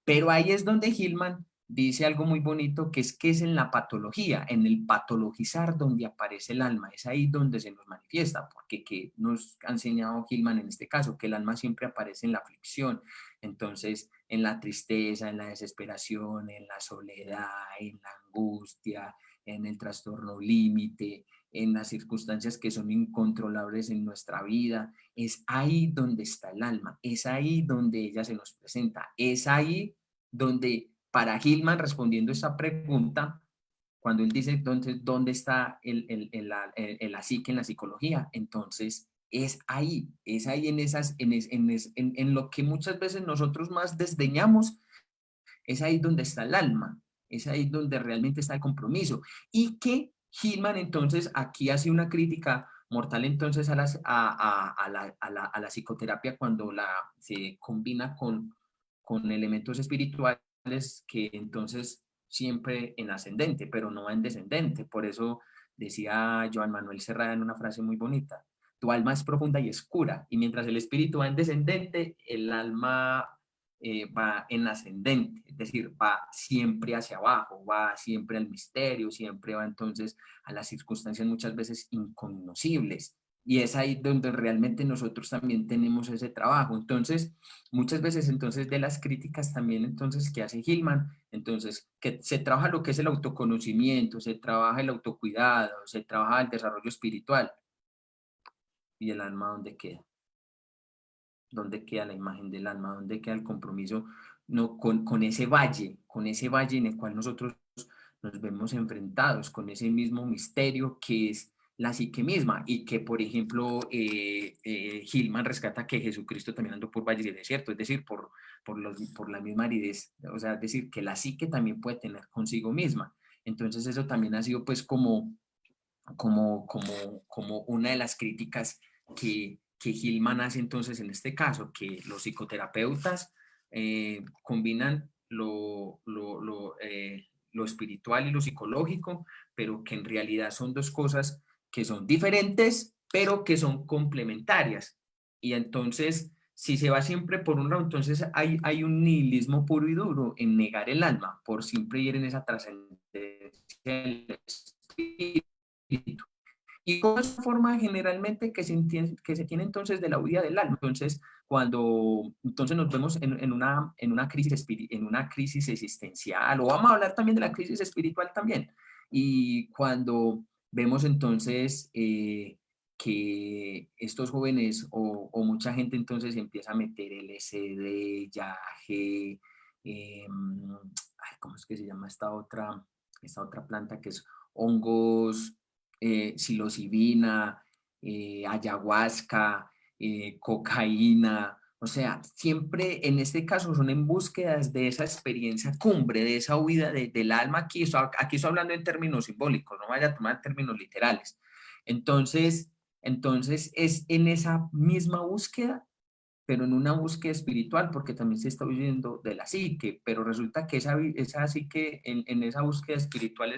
[SPEAKER 1] Pero ahí es donde Hillman dice algo muy bonito, que es en la patología, en el patologizar donde aparece el alma, es ahí donde se nos manifiesta, porque que nos ha enseñado Hillman en este caso, que el alma siempre aparece en la aflicción, entonces en la tristeza, en la desesperación, en la soledad, en la angustia, en el trastorno límite, en las circunstancias que son incontrolables en nuestra vida, es ahí donde está el alma, es ahí donde ella se nos presenta, es ahí donde para Hillman, respondiendo esta pregunta, cuando él dice entonces dónde está la psique en la psicología, entonces es ahí en, en lo que muchas veces nosotros más desdeñamos, es ahí donde está el alma, es ahí donde realmente está el compromiso. Y que Hillman entonces aquí hace una crítica mortal entonces a la psicoterapia cuando se combina con elementos espirituales que entonces siempre en ascendente, pero no en descendente. Por eso decía Joan Manuel Serrada en una frase muy bonita, tu alma es profunda y oscura, y mientras el espíritu va en descendente, el alma va en ascendente, es decir, va siempre hacia abajo, va siempre al misterio, siempre va entonces a las circunstancias muchas veces incognoscibles. Y es ahí donde realmente nosotros también tenemos ese trabajo. Entonces, muchas veces entonces de las críticas también entonces que hace Hillman, entonces que se trabaja lo que es el autoconocimiento, se trabaja el autocuidado, se trabaja el desarrollo espiritual. ¿Y el alma dónde queda? ¿Dónde queda la imagen del alma? ¿Dónde queda el compromiso no, con ese valle en el cual nosotros nos vemos enfrentados, con ese mismo misterio que es la psique misma y que, por ejemplo, Hillman rescata que Jesucristo también andó por valles y desiertos, es decir, por la misma aridez, o sea, es decir, que la psique también puede tener consigo misma. Entonces eso también ha sido pues como una de las críticas que Hillman hace entonces en este caso, que los psicoterapeutas combinan lo espiritual y lo psicológico, pero que en realidad son dos cosas que son diferentes, pero que son complementarias. Y entonces, si se va siempre por un lado, entonces hay un nihilismo puro y duro en negar el alma, por siempre ir en esa trascendencia del espíritu. Y con esa forma generalmente que se tiene entonces de la huida del alma. Entonces, cuando entonces nos vemos en una crisis existencial, o vamos a hablar también de la crisis espiritual también, y cuando vemos entonces que estos jóvenes o mucha gente entonces empieza a meter LSD, yaje, ¿cómo es que se llama esta otra planta que es hongos? Psilocibina, ayahuasca, cocaína, o sea, siempre en este caso son en búsquedas de esa experiencia cumbre, de esa huida del alma. Aquí estoy hablando en términos simbólicos, no vaya a tomar términos literales. Entonces es en esa misma búsqueda, pero en una búsqueda espiritual, porque también se está huyendo de la psique, pero resulta que esa psique, en esa búsqueda espiritual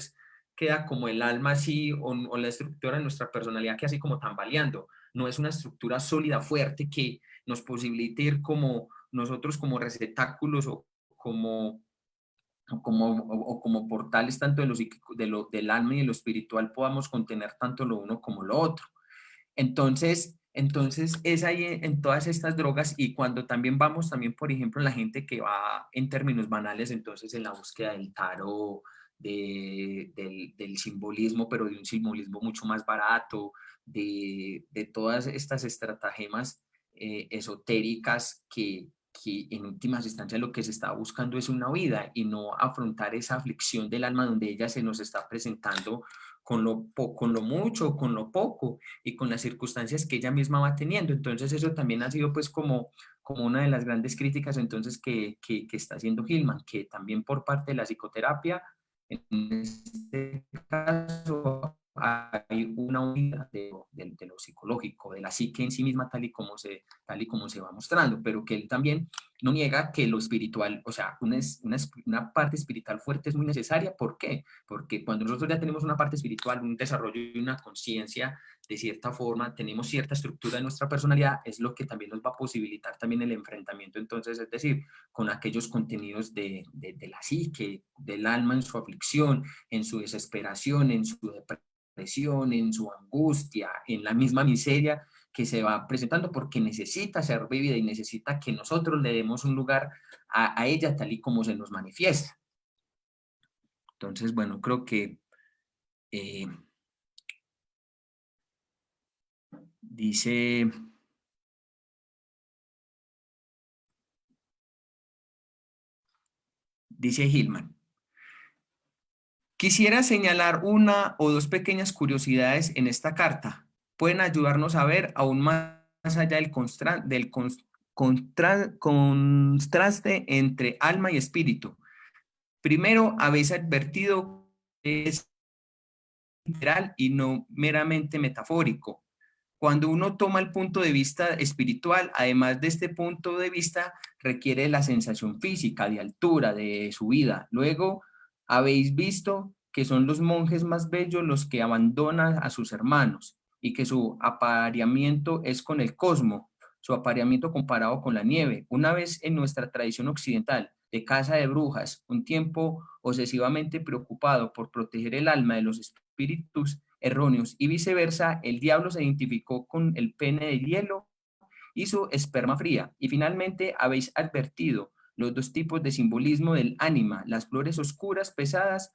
[SPEAKER 1] queda como el alma así, o la estructura de nuestra personalidad que así como tambaleando, no es una estructura sólida, fuerte, que nos posibilite ir como nosotros como receptáculos como, como portales tanto del alma y de lo espiritual podamos contener tanto lo uno como lo otro. Entonces es ahí en todas estas drogas y cuando también vamos, también por ejemplo, la gente que va en términos banales, entonces en la búsqueda del tarot, del simbolismo, pero de un simbolismo mucho más barato, de todas estas estratagemas esotéricas que en últimas instancias lo que se está buscando es una vida y no afrontar esa aflicción del alma donde ella se nos está presentando con lo mucho, con lo poco y con las circunstancias que ella misma va teniendo. Entonces eso también ha sido pues como una de las grandes críticas entonces que está haciendo Hillman, que también por parte de la psicoterapia, en este caso hay una unidad de lo psicológico, de la psique en sí misma tal y como se va mostrando, pero que él también no niega que lo espiritual, o sea, una parte espiritual fuerte es muy necesaria. ¿Por qué? Porque cuando nosotros ya tenemos una parte espiritual, un desarrollo y una conciencia, de cierta forma, tenemos cierta estructura de nuestra personalidad, es lo que también nos va a posibilitar también el enfrentamiento, entonces, es decir, con aquellos contenidos de la psique, del alma en su aflicción, en su desesperación, en su depresión, en su angustia, en la misma miseria que se va presentando porque necesita ser vivida y necesita que nosotros le demos un lugar a ella tal y como se nos manifiesta. Entonces, bueno, creo que eh, dice, dice Hillman, quisiera señalar una o dos pequeñas curiosidades en esta carta. Pueden ayudarnos a ver aún más allá del contraste entre alma y espíritu. Primero, habéis advertido que es literal y no meramente metafórico. Cuando uno toma el punto de vista espiritual, además de este punto de vista, requiere la sensación física de altura, de subida. Luego, habéis visto que son los monjes más bellos los que abandonan a sus hermanos y que su apareamiento es con el cosmos, su apareamiento comparado con la nieve. Una vez en nuestra tradición occidental de casa de brujas, un tiempo obsesivamente preocupado por proteger el alma de los espíritus erróneos y viceversa, el diablo se identificó con el pene de hielo y su esperma fría. Y finalmente habéis advertido los dos tipos de simbolismo del ánima, las flores oscuras, pesadas,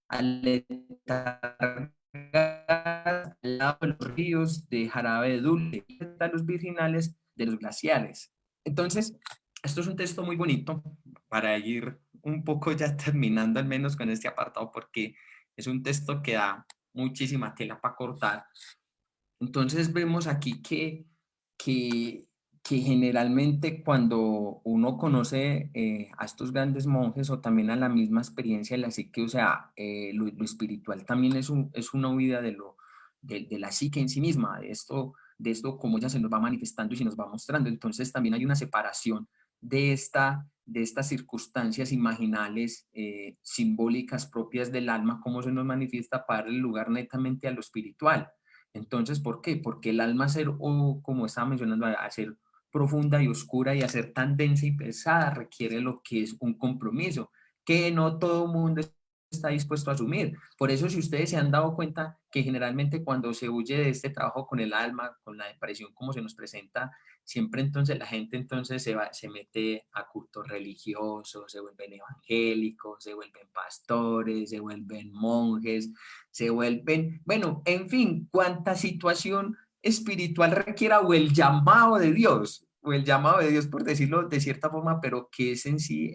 [SPEAKER 1] aletargadas al lado de los ríos de jarabe dulce, y los virginales de los glaciares. Entonces, esto es un texto muy bonito para ir un poco ya terminando al menos con este apartado, porque es un texto que da muchísima tela para cortar. Entonces vemos aquí que, que generalmente cuando uno conoce a estos grandes monjes o también a la misma experiencia de la psique, o sea, lo espiritual también es una huida de la psique en sí misma, de esto cómo ya se nos va manifestando y se nos va mostrando. Entonces también hay una separación de estas circunstancias imaginales, simbólicas propias del alma, cómo se nos manifiesta para darle lugar netamente a lo espiritual. Entonces, ¿por qué? Porque el alma, ser, o como estaba mencionando, a ser profunda y oscura y a ser tan densa y pesada, requiere lo que es un compromiso, que no todo el mundo está dispuesto a asumir. Por eso, si ustedes se han dado cuenta que generalmente cuando se huye de este trabajo con el alma, con la depresión como se nos presenta, siempre entonces la gente entonces se mete a cultos religiosos, se vuelven evangélicos, se vuelven pastores, se vuelven monjes, se vuelven, bueno, en fin, cuánta situación espiritual requiera o el llamado de Dios, o el llamado de Dios por decirlo de cierta forma, pero que es en sí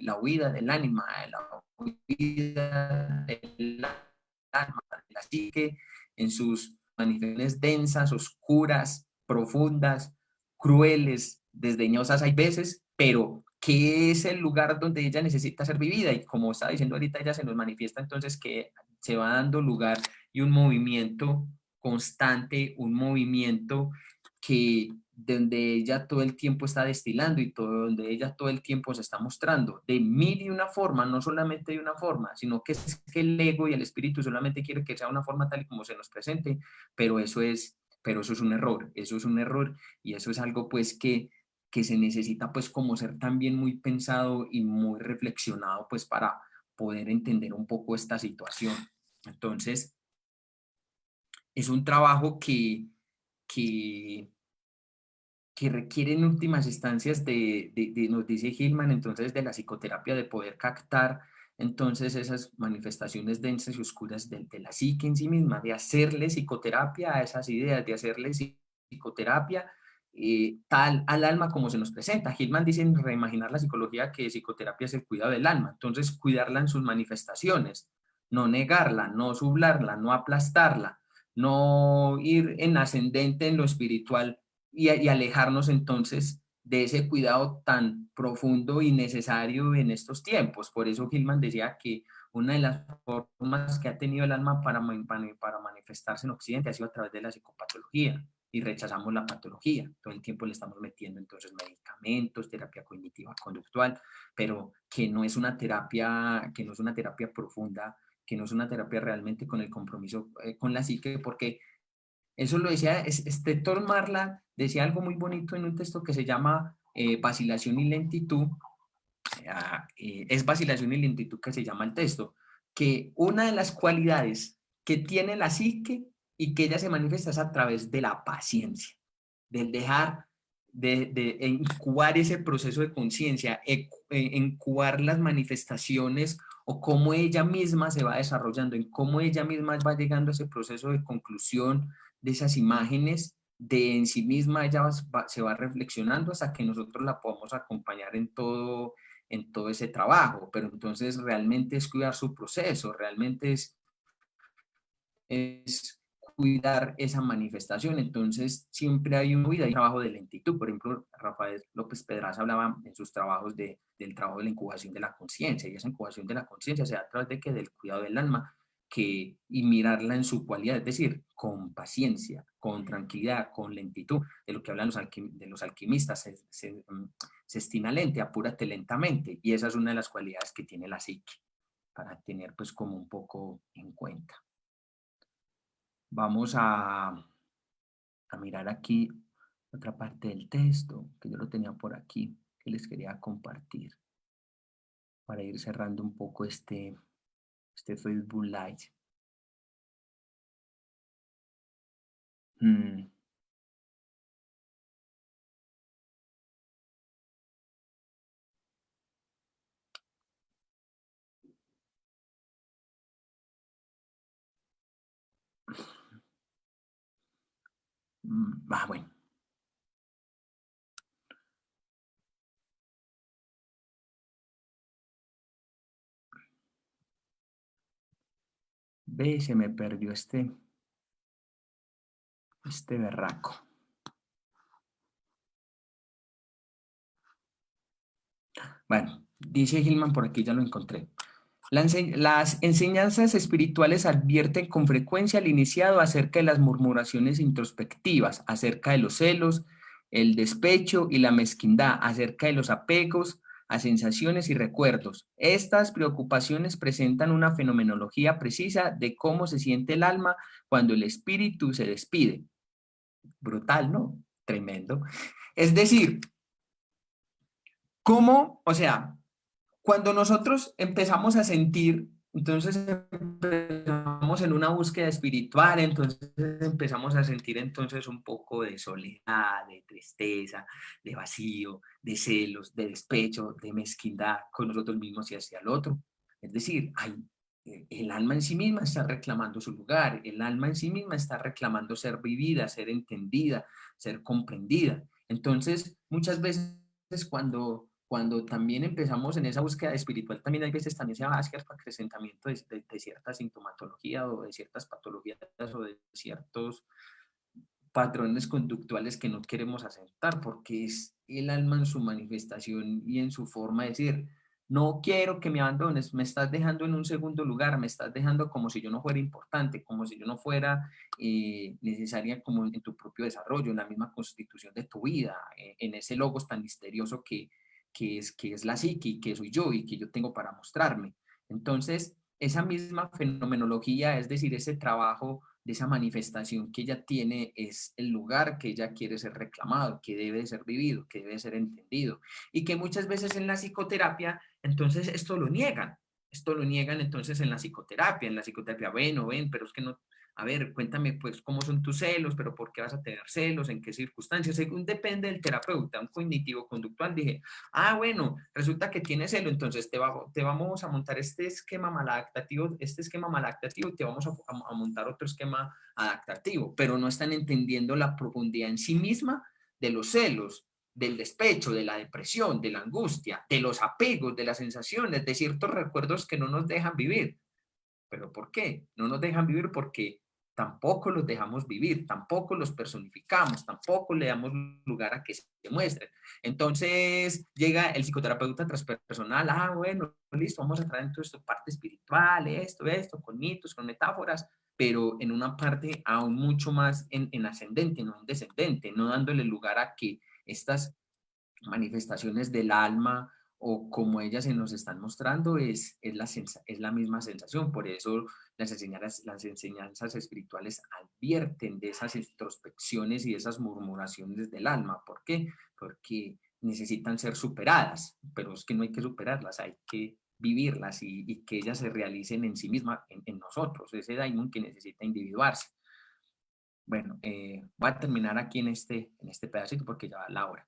[SPEAKER 1] la huida del ánima, la huida del alma, de la psique, en sus manifestaciones densas, oscuras, profundas, crueles, desdeñosas hay veces, pero que es el lugar donde ella necesita ser vivida y como estaba diciendo ahorita, ella se nos manifiesta entonces que se va dando lugar y un movimiento constante, un movimiento que donde ella todo el tiempo está destilando y todo, donde ella todo el tiempo se está mostrando de mil y una forma, no solamente de una forma, sino que es que el ego y el espíritu solamente quiere que sea una forma tal y como se nos presente, pero eso es un error, eso es un error y eso es algo pues que se necesita pues como ser también muy pensado y muy reflexionado pues para poder entender un poco esta situación. Entonces, es un trabajo que, que requiere en últimas instancias nos dice Hillman, entonces de la psicoterapia, de poder captar entonces esas manifestaciones densas y oscuras de la psique en sí misma, de hacerle psicoterapia a esas ideas, de hacerle psicoterapia tal al alma como se nos presenta. Hillman dice en Reimaginar la psicología que psicoterapia es el cuidado del alma, entonces cuidarla en sus manifestaciones, no negarla, no sublarla, no aplastarla, no ir en ascendente en lo espiritual y alejarnos entonces de ese cuidado tan profundo y necesario en estos tiempos. Por eso Gilman decía que una de las formas que ha tenido el alma para manifestarse en Occidente ha sido a través de la psicopatología y rechazamos la patología. Todo el tiempo le estamos metiendo entonces medicamentos, terapia cognitiva conductual, pero que no es una terapia profunda, que no es una terapia realmente con el compromiso con la psique, porque eso lo decía, Héctor Marla decía algo muy bonito en un texto que se llama Vacilación y Lentitud. Es Vacilación y Lentitud que se llama el texto, que una de las cualidades que tiene la psique y que ella se manifiesta es a través de la paciencia, del dejar de incubar ese proceso de conciencia, incubar las manifestaciones o cómo ella misma se va desarrollando, en cómo ella misma va llegando a ese proceso de conclusión de esas imágenes, de en sí misma ella se va reflexionando hasta que nosotros la podamos acompañar en todo ese trabajo, pero entonces realmente es cuidar su proceso, realmente es cuidar esa manifestación. Entonces, siempre hay un trabajo de lentitud. Por ejemplo, Rafael López Pedraza hablaba en sus trabajos del trabajo de la incubación de la conciencia, y esa incubación de la conciencia se da a través de que del cuidado del alma y mirarla en su cualidad, es decir, con paciencia, con tranquilidad, con lentitud, de lo que hablan de los alquimistas, se estina lente, apúrate lentamente, y esa es una de las cualidades que tiene la psique, para tener pues como un poco en cuenta. Vamos a mirar aquí otra parte del texto, que yo lo tenía por aquí, que les quería compartir para ir cerrando un poco este Facebook Live. Mm, bueno, ve, se me perdió este berraco. Bueno, dice Gilman, por aquí ya lo encontré. Las enseñanzas espirituales advierten con frecuencia al iniciado acerca de las murmuraciones introspectivas, acerca de los celos, el despecho y la mezquindad, acerca de los apegos a sensaciones y recuerdos. Estas preocupaciones presentan una fenomenología precisa de cómo se siente el alma cuando el espíritu se despide. Brutal, ¿no? Tremendo. Es decir, ¿cómo? O sea, cuando nosotros empezamos a sentir, entonces empezamos en una búsqueda espiritual, entonces empezamos a sentir entonces un poco de soledad, de tristeza, de vacío, de celos, de despecho, de mezquindad con nosotros mismos y hacia el otro. Es decir, el alma en sí misma está reclamando su lugar, el alma en sí misma está reclamando ser vivida, ser entendida, ser comprendida. Entonces, muchas veces cuando también empezamos en esa búsqueda espiritual, también hay veces también se va hacia el acrecentamiento de cierta sintomatología o de ciertas patologías o de ciertos patrones conductuales que no queremos aceptar, porque es el alma en su manifestación y en su forma de decir, no quiero que me abandones, me estás dejando en un segundo lugar, me estás dejando como si yo no fuera importante, como si yo no fuera necesaria como en tu propio desarrollo, en la misma constitución de tu vida, en ese logos tan misterioso que es la psique, que soy yo y que yo tengo para mostrarme. Entonces, esa misma fenomenología, es decir, ese trabajo de esa manifestación que ella tiene es el lugar que ella quiere ser reclamado, que debe ser vivido, que debe ser entendido. Y que muchas veces en la psicoterapia, entonces esto lo niegan entonces en la psicoterapia, bueno, ven, pero es que no, a ver, cuéntame pues cómo son tus celos, pero por qué vas a tener celos, en qué circunstancias, según depende del terapeuta, un cognitivo conductual, dije, ah, bueno, resulta que tienes celo, entonces te vamos a montar este esquema maladaptativo y te vamos a montar otro esquema adaptativo, pero no están entendiendo la profundidad en sí misma de los celos, del despecho, de la depresión, de la angustia, de los apegos, de las sensaciones, de ciertos recuerdos que no nos dejan vivir. ¿Pero por qué? No nos dejan vivir porque tampoco los dejamos vivir, tampoco los personificamos, tampoco le damos lugar a que se muestren. Entonces llega el psicoterapeuta transpersonal, ah, bueno, listo, vamos a traer entonces tu parte espiritual, esto, con mitos, con metáforas, pero en una parte aún mucho más en ascendente, no en descendente, no dándole lugar a que estas manifestaciones del alma o como ellas se nos están mostrando es la misma sensación. Por eso las enseñanzas espirituales advierten de esas introspecciones y de esas murmuraciones del alma. ¿Por qué? Porque necesitan ser superadas, pero es que no hay que superarlas, hay que vivirlas y que ellas se realicen en sí mismas, en nosotros, ese daimon que necesita individuarse. Bueno, voy a terminar aquí en este pedacito porque ya va la hora.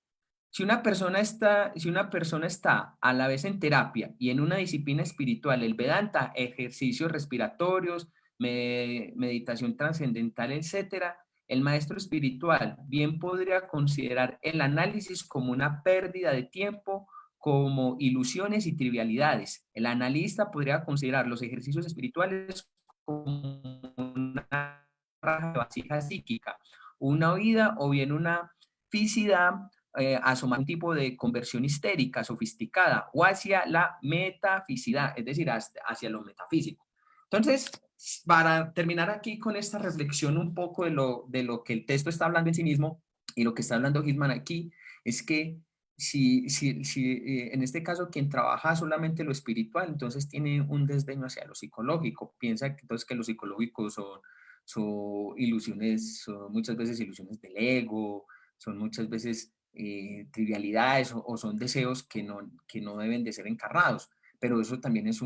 [SPEAKER 1] Si una persona está a la vez en terapia y en una disciplina espiritual, el Vedanta, ejercicios respiratorios, meditación trascendental, etcétera, el maestro espiritual bien podría considerar el análisis como una pérdida de tiempo, como ilusiones y trivialidades. El analista podría considerar los ejercicios espirituales como una vasija psíquica, una oída o bien una físida asomar un tipo de conversión histérica, sofisticada, o hacia la metafisicidad, es decir, hacia lo metafísico. Entonces, para terminar aquí con esta reflexión un poco de lo que el texto está hablando en sí mismo y lo que está hablando Hitman aquí, es que si en este caso quien trabaja solamente lo espiritual, entonces tiene un desdeño hacia lo psicológico, piensa que, entonces que lo psicológico son ilusiones, son muchas veces ilusiones del ego, son muchas veces trivialidades o son deseos que no deben de ser encarnados. Pero eso también es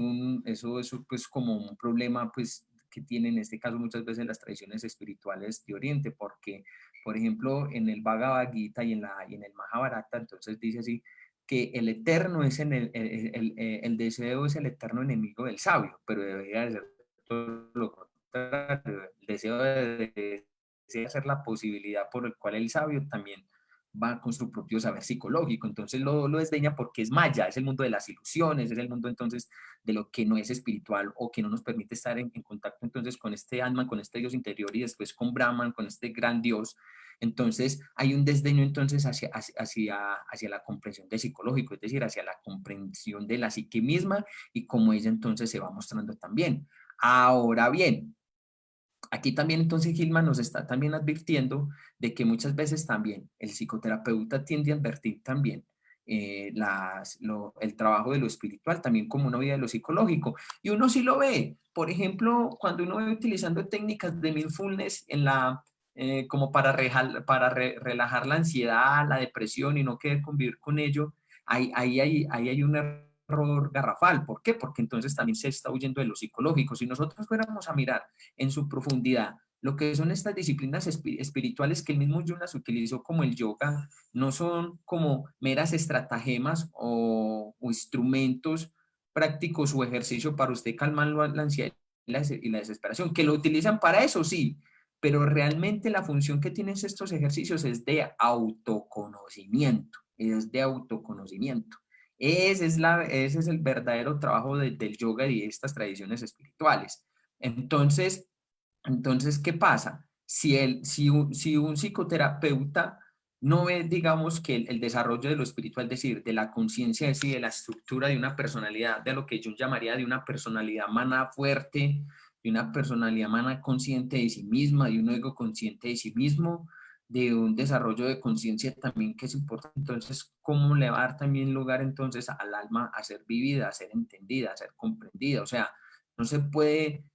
[SPEAKER 1] eso pues como un problema pues que tienen en este caso muchas veces las tradiciones espirituales de Oriente, porque, por ejemplo, en el Bhagavad Gita y en el Mahabharata, entonces dice así, que el eterno es el deseo es el eterno enemigo del sabio, pero debería de ser todo lo contrario. El deseo de ser la posibilidad por el cual el sabio también va con su propio saber psicológico, entonces lo desdeña porque es maya, es el mundo de las ilusiones, es el mundo entonces de lo que no es espiritual o que no nos permite estar en contacto entonces con este alma, con este Dios interior y después con Brahman, con este gran Dios. Entonces hay un desdeño entonces hacia la comprensión de psicológico, es decir, hacia la comprensión de la psique misma y cómo ella entonces se va mostrando también. Ahora bien, aquí también entonces Gilman nos está también advirtiendo de que muchas veces también el psicoterapeuta tiende a advertir también el trabajo de lo espiritual también como una vida de lo psicológico. Y uno sí lo ve, por ejemplo, cuando uno ve utilizando técnicas de mindfulness como relajar la ansiedad, la depresión y no querer convivir con ello, ahí hay un error garrafal. ¿Por qué? Porque entonces también se está huyendo de lo psicológico. Si nosotros fuéramos a mirar en su profundidad lo que son estas disciplinas espirituales que el mismo Jonas utilizó como el yoga, no son como meras estratagemas o instrumentos prácticos o ejercicio para usted calmar la ansiedad y la desesperación, que lo utilizan para eso, sí, pero realmente la función que tienen estos ejercicios es de autoconocimiento, es de autoconocimiento. Ese es el verdadero trabajo del yoga y de estas tradiciones espirituales. Entonces, ¿qué pasa? Si un psicoterapeuta no ve, digamos, que el desarrollo de lo espiritual, es decir, de la conciencia, es decir, de la estructura de una personalidad, de lo que yo llamaría de una personalidad humana fuerte, de una personalidad humana consciente de sí misma, de un ego consciente de sí mismo, de un desarrollo de conciencia también que es importante. Entonces, ¿cómo le va a dar también lugar entonces al alma a ser vivida, a ser entendida, a ser comprendida? O sea, no se puede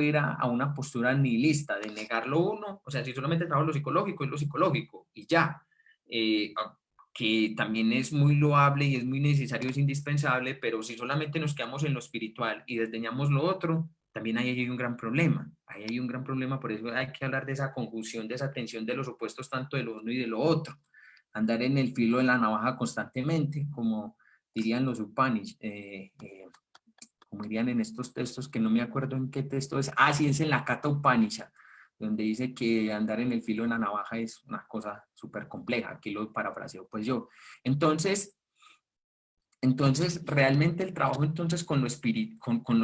[SPEAKER 1] ir a una postura nihilista de negarlo uno, o sea, si solamente trabajo lo psicológico, es lo psicológico y ya, que también es muy loable y es muy necesario, es indispensable, pero si solamente nos quedamos en lo espiritual y desdeñamos lo otro, también ahí hay un gran problema, ahí hay un gran problema, por eso hay que hablar de esa conjunción, de esa tensión de los opuestos, tanto de lo uno y de lo otro, andar en el filo de la navaja constantemente, como dirían los Upanishads, como dirían en estos textos, que no me acuerdo en qué texto es, sí, es en la Katha Upanishad, donde dice que andar en el filo de la navaja es una cosa súper compleja, aquí lo parafraseo pues yo. Entonces, realmente el trabajo entonces con lo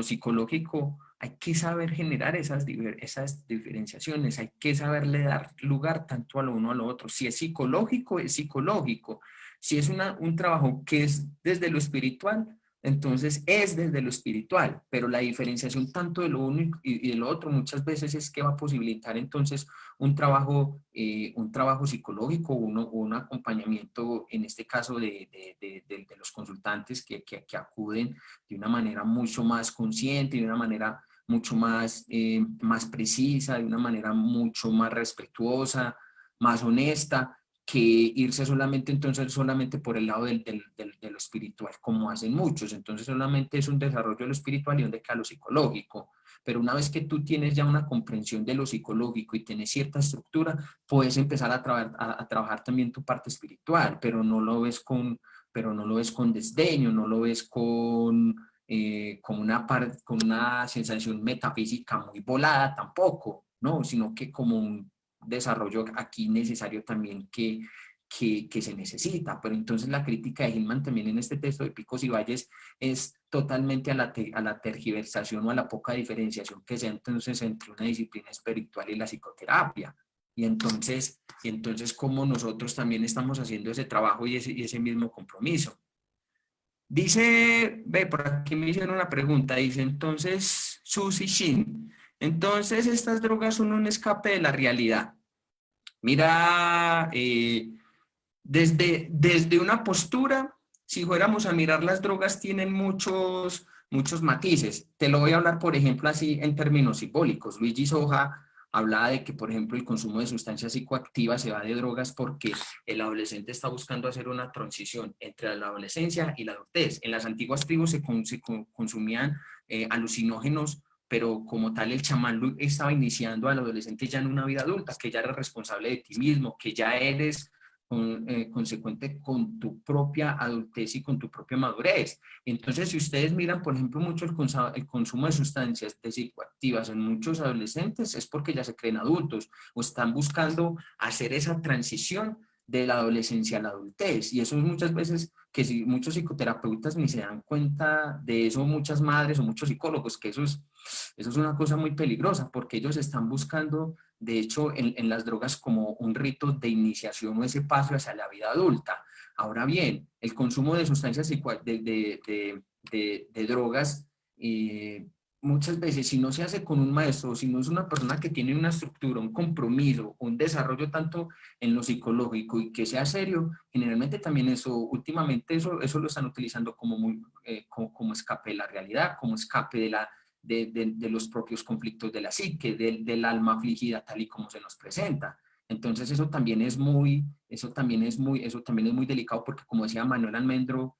[SPEAKER 1] psicológico, hay que saber generar esas diferenciaciones, hay que saberle dar lugar tanto a lo uno a lo otro. Si es psicológico, es psicológico. Si es un trabajo que es desde lo espiritual, entonces es desde lo espiritual, pero la diferenciación tanto de lo uno y de lo otro muchas veces es que va a posibilitar entonces un trabajo psicológico o un acompañamiento, en este caso de los consultantes que acuden de una manera mucho más consciente, de una manera mucho más precisa, de una manera mucho más respetuosa, más honesta, que irse solamente por el lado de lo espiritual, como hacen muchos. Entonces solamente es un desarrollo de lo espiritual y un de lo psicológico. Pero una vez que tú tienes ya una comprensión de lo psicológico y tienes cierta estructura, puedes empezar a trabajar también tu parte espiritual, pero no lo ves con desdeño, no lo ves con una sensación metafísica muy volada tampoco, ¿no? Sino que como un desarrollo aquí necesario también que se necesita. Pero entonces la crítica de Hillman también en este texto de Picos y Valles es totalmente a la tergiversación o a la poca diferenciación que se entonces entre una disciplina espiritual y la psicoterapia. Y entonces cómo nosotros también estamos haciendo ese trabajo y ese mismo compromiso. Dice, ve, por aquí me hicieron una pregunta, dice, entonces, Susi Shin, entonces estas drogas son un escape de la realidad. Mira, desde una postura, si fuéramos a mirar las drogas, tienen muchos matices. Te lo voy a hablar, por ejemplo, así en términos simbólicos. Luigi Soja hablaba de que, por ejemplo, el consumo de sustancias psicoactivas se va de drogas porque el adolescente está buscando hacer una transición entre la adolescencia y la adultez. En las antiguas tribus se consumían alucinógenos pero como tal el chamán estaba iniciando al adolescente ya en una vida adulta, que ya eres responsable de ti mismo, que ya eres consecuente con tu propia adultez y con tu propia madurez. Entonces, si ustedes miran, por ejemplo, mucho el consumo de sustancias psicoactivas en muchos adolescentes, es porque ya se creen adultos o están buscando hacer esa transición de la adolescencia a la adultez. Y eso es muchas veces que si muchos psicoterapeutas ni se dan cuenta de eso, muchas madres o muchos psicólogos, que eso es una cosa muy peligrosa, porque ellos están buscando, de hecho, en las drogas como un rito de iniciación o ese paso hacia la vida adulta. Ahora bien, el consumo de sustancias de drogas, muchas veces, si no se hace con un maestro, o si no es una persona que tiene una estructura, un compromiso, un desarrollo tanto en lo psicológico y que sea serio, generalmente también eso, últimamente eso lo están utilizando como, como escape de la realidad, como escape de los propios conflictos de la psique, del alma afligida tal y como se nos presenta. Entonces eso también es muy delicado porque, como decía Manuel Almendro,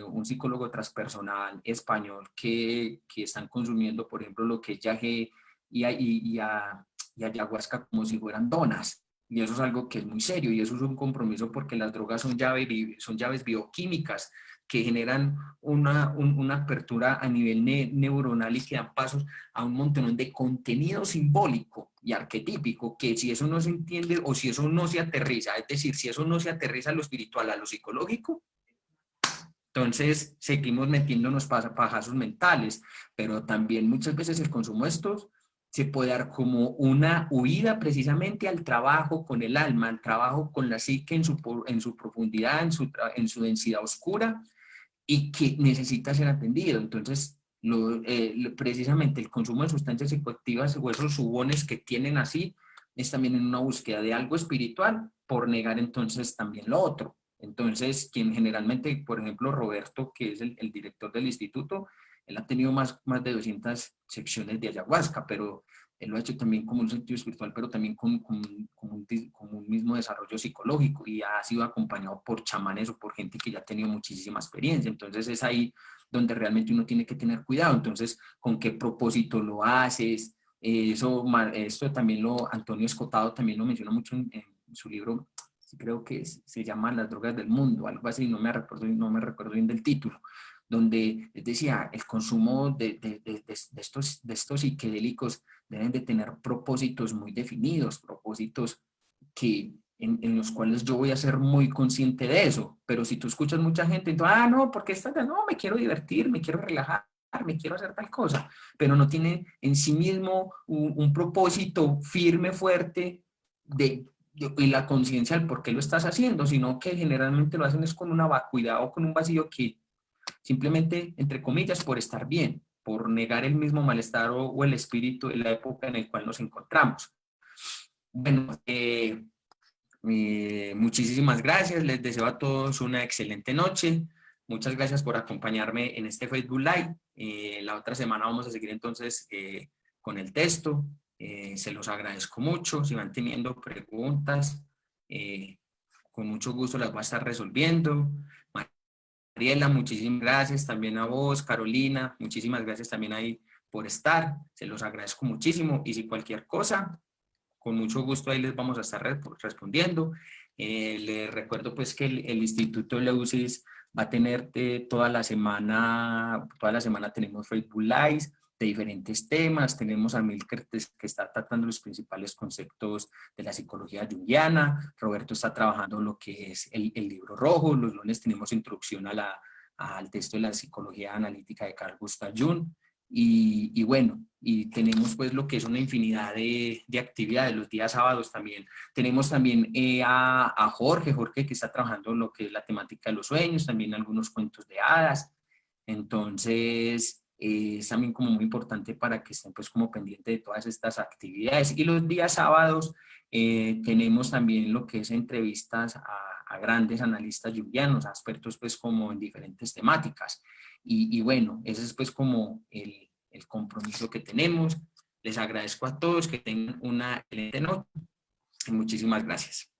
[SPEAKER 1] un psicólogo transpersonal español, que están consumiendo, por ejemplo, lo que es yagé y ayahuasca como si fueran donas. Y eso es algo que es muy serio y eso es un compromiso porque las drogas son llaves bioquímicas que generan una apertura a nivel neuronal y que dan pasos a un montón de contenido simbólico y arquetípico, que si eso no se entiende o si eso no se aterriza, es decir, si eso no se aterriza a lo espiritual, a lo psicológico, entonces seguimos metiéndonos pajazos mentales, pero también muchas veces el consumo de estos se puede dar como una huida precisamente al trabajo con el alma, al trabajo con la psique en su profundidad, en su densidad oscura, y que necesita ser atendido. Entonces, precisamente el consumo de sustancias psicoactivas o esos subones que tienen así, es también en una búsqueda de algo espiritual por negar entonces también lo otro. Entonces, quien generalmente, por ejemplo, Roberto, que es el director del instituto, él ha tenido más de 200 secciones de ayahuasca, pero él lo ha hecho también como un sentido espiritual, pero también con un mismo desarrollo psicológico y ha sido acompañado por chamanes o por gente que ya ha tenido muchísima experiencia. Entonces es ahí donde realmente uno tiene que tener cuidado. Entonces, ¿con qué propósito lo haces? Esto también Antonio Escotado también lo menciona mucho en su libro, creo que se llama Las drogas del mundo, algo así, no me recuerdo bien del título, donde les decía, el consumo de estos psicodélicos deben de tener propósitos muy definidos, propósitos en los cuales yo voy a ser muy consciente de eso. Pero si tú escuchas mucha gente, entonces, no, porque no, me quiero divertir, me quiero relajar, me quiero hacer tal cosa, pero no tiene en sí mismo un propósito firme, fuerte y la conciencia del por qué lo estás haciendo, sino que generalmente lo hacen es con una vacuidad o con un vacío que simplemente, entre comillas, por estar bien, por negar el mismo malestar o el espíritu de la época en el cual nos encontramos. Bueno, muchísimas gracias, les deseo a todos una excelente noche. Muchas gracias por acompañarme en este Facebook Live. La otra semana vamos a seguir entonces con el texto. Se los agradezco mucho. Si van teniendo preguntas, eh, con mucho gusto las voy a estar resolviendo. Mariela, muchísimas gracias también a vos, Carolina, muchísimas gracias también ahí por estar, se los agradezco muchísimo y si cualquier cosa, con mucho gusto ahí les vamos a estar respondiendo. Les recuerdo pues que el Instituto Leusis va a tener toda la semana tenemos Facebook Live de diferentes temas, tenemos a Milker que está tratando los principales conceptos de la psicología junguiana, Roberto está trabajando lo que es el libro rojo, los lunes tenemos introducción al texto de la psicología analítica de Carl Gustav Jung, y bueno, y tenemos pues lo que es una infinidad de actividades, los días sábados también. Tenemos también a Jorge que está trabajando lo que es la temática de los sueños, también algunos cuentos de hadas. Entonces, es también como muy importante para que estén pues como pendientes de todas estas actividades. Y los días sábados tenemos también lo que es entrevistas a grandes analistas junguianos, a expertos pues como en diferentes temáticas. Y bueno, ese es pues como el compromiso que tenemos. Les agradezco a todos, que tengan una excelente noche y muchísimas gracias.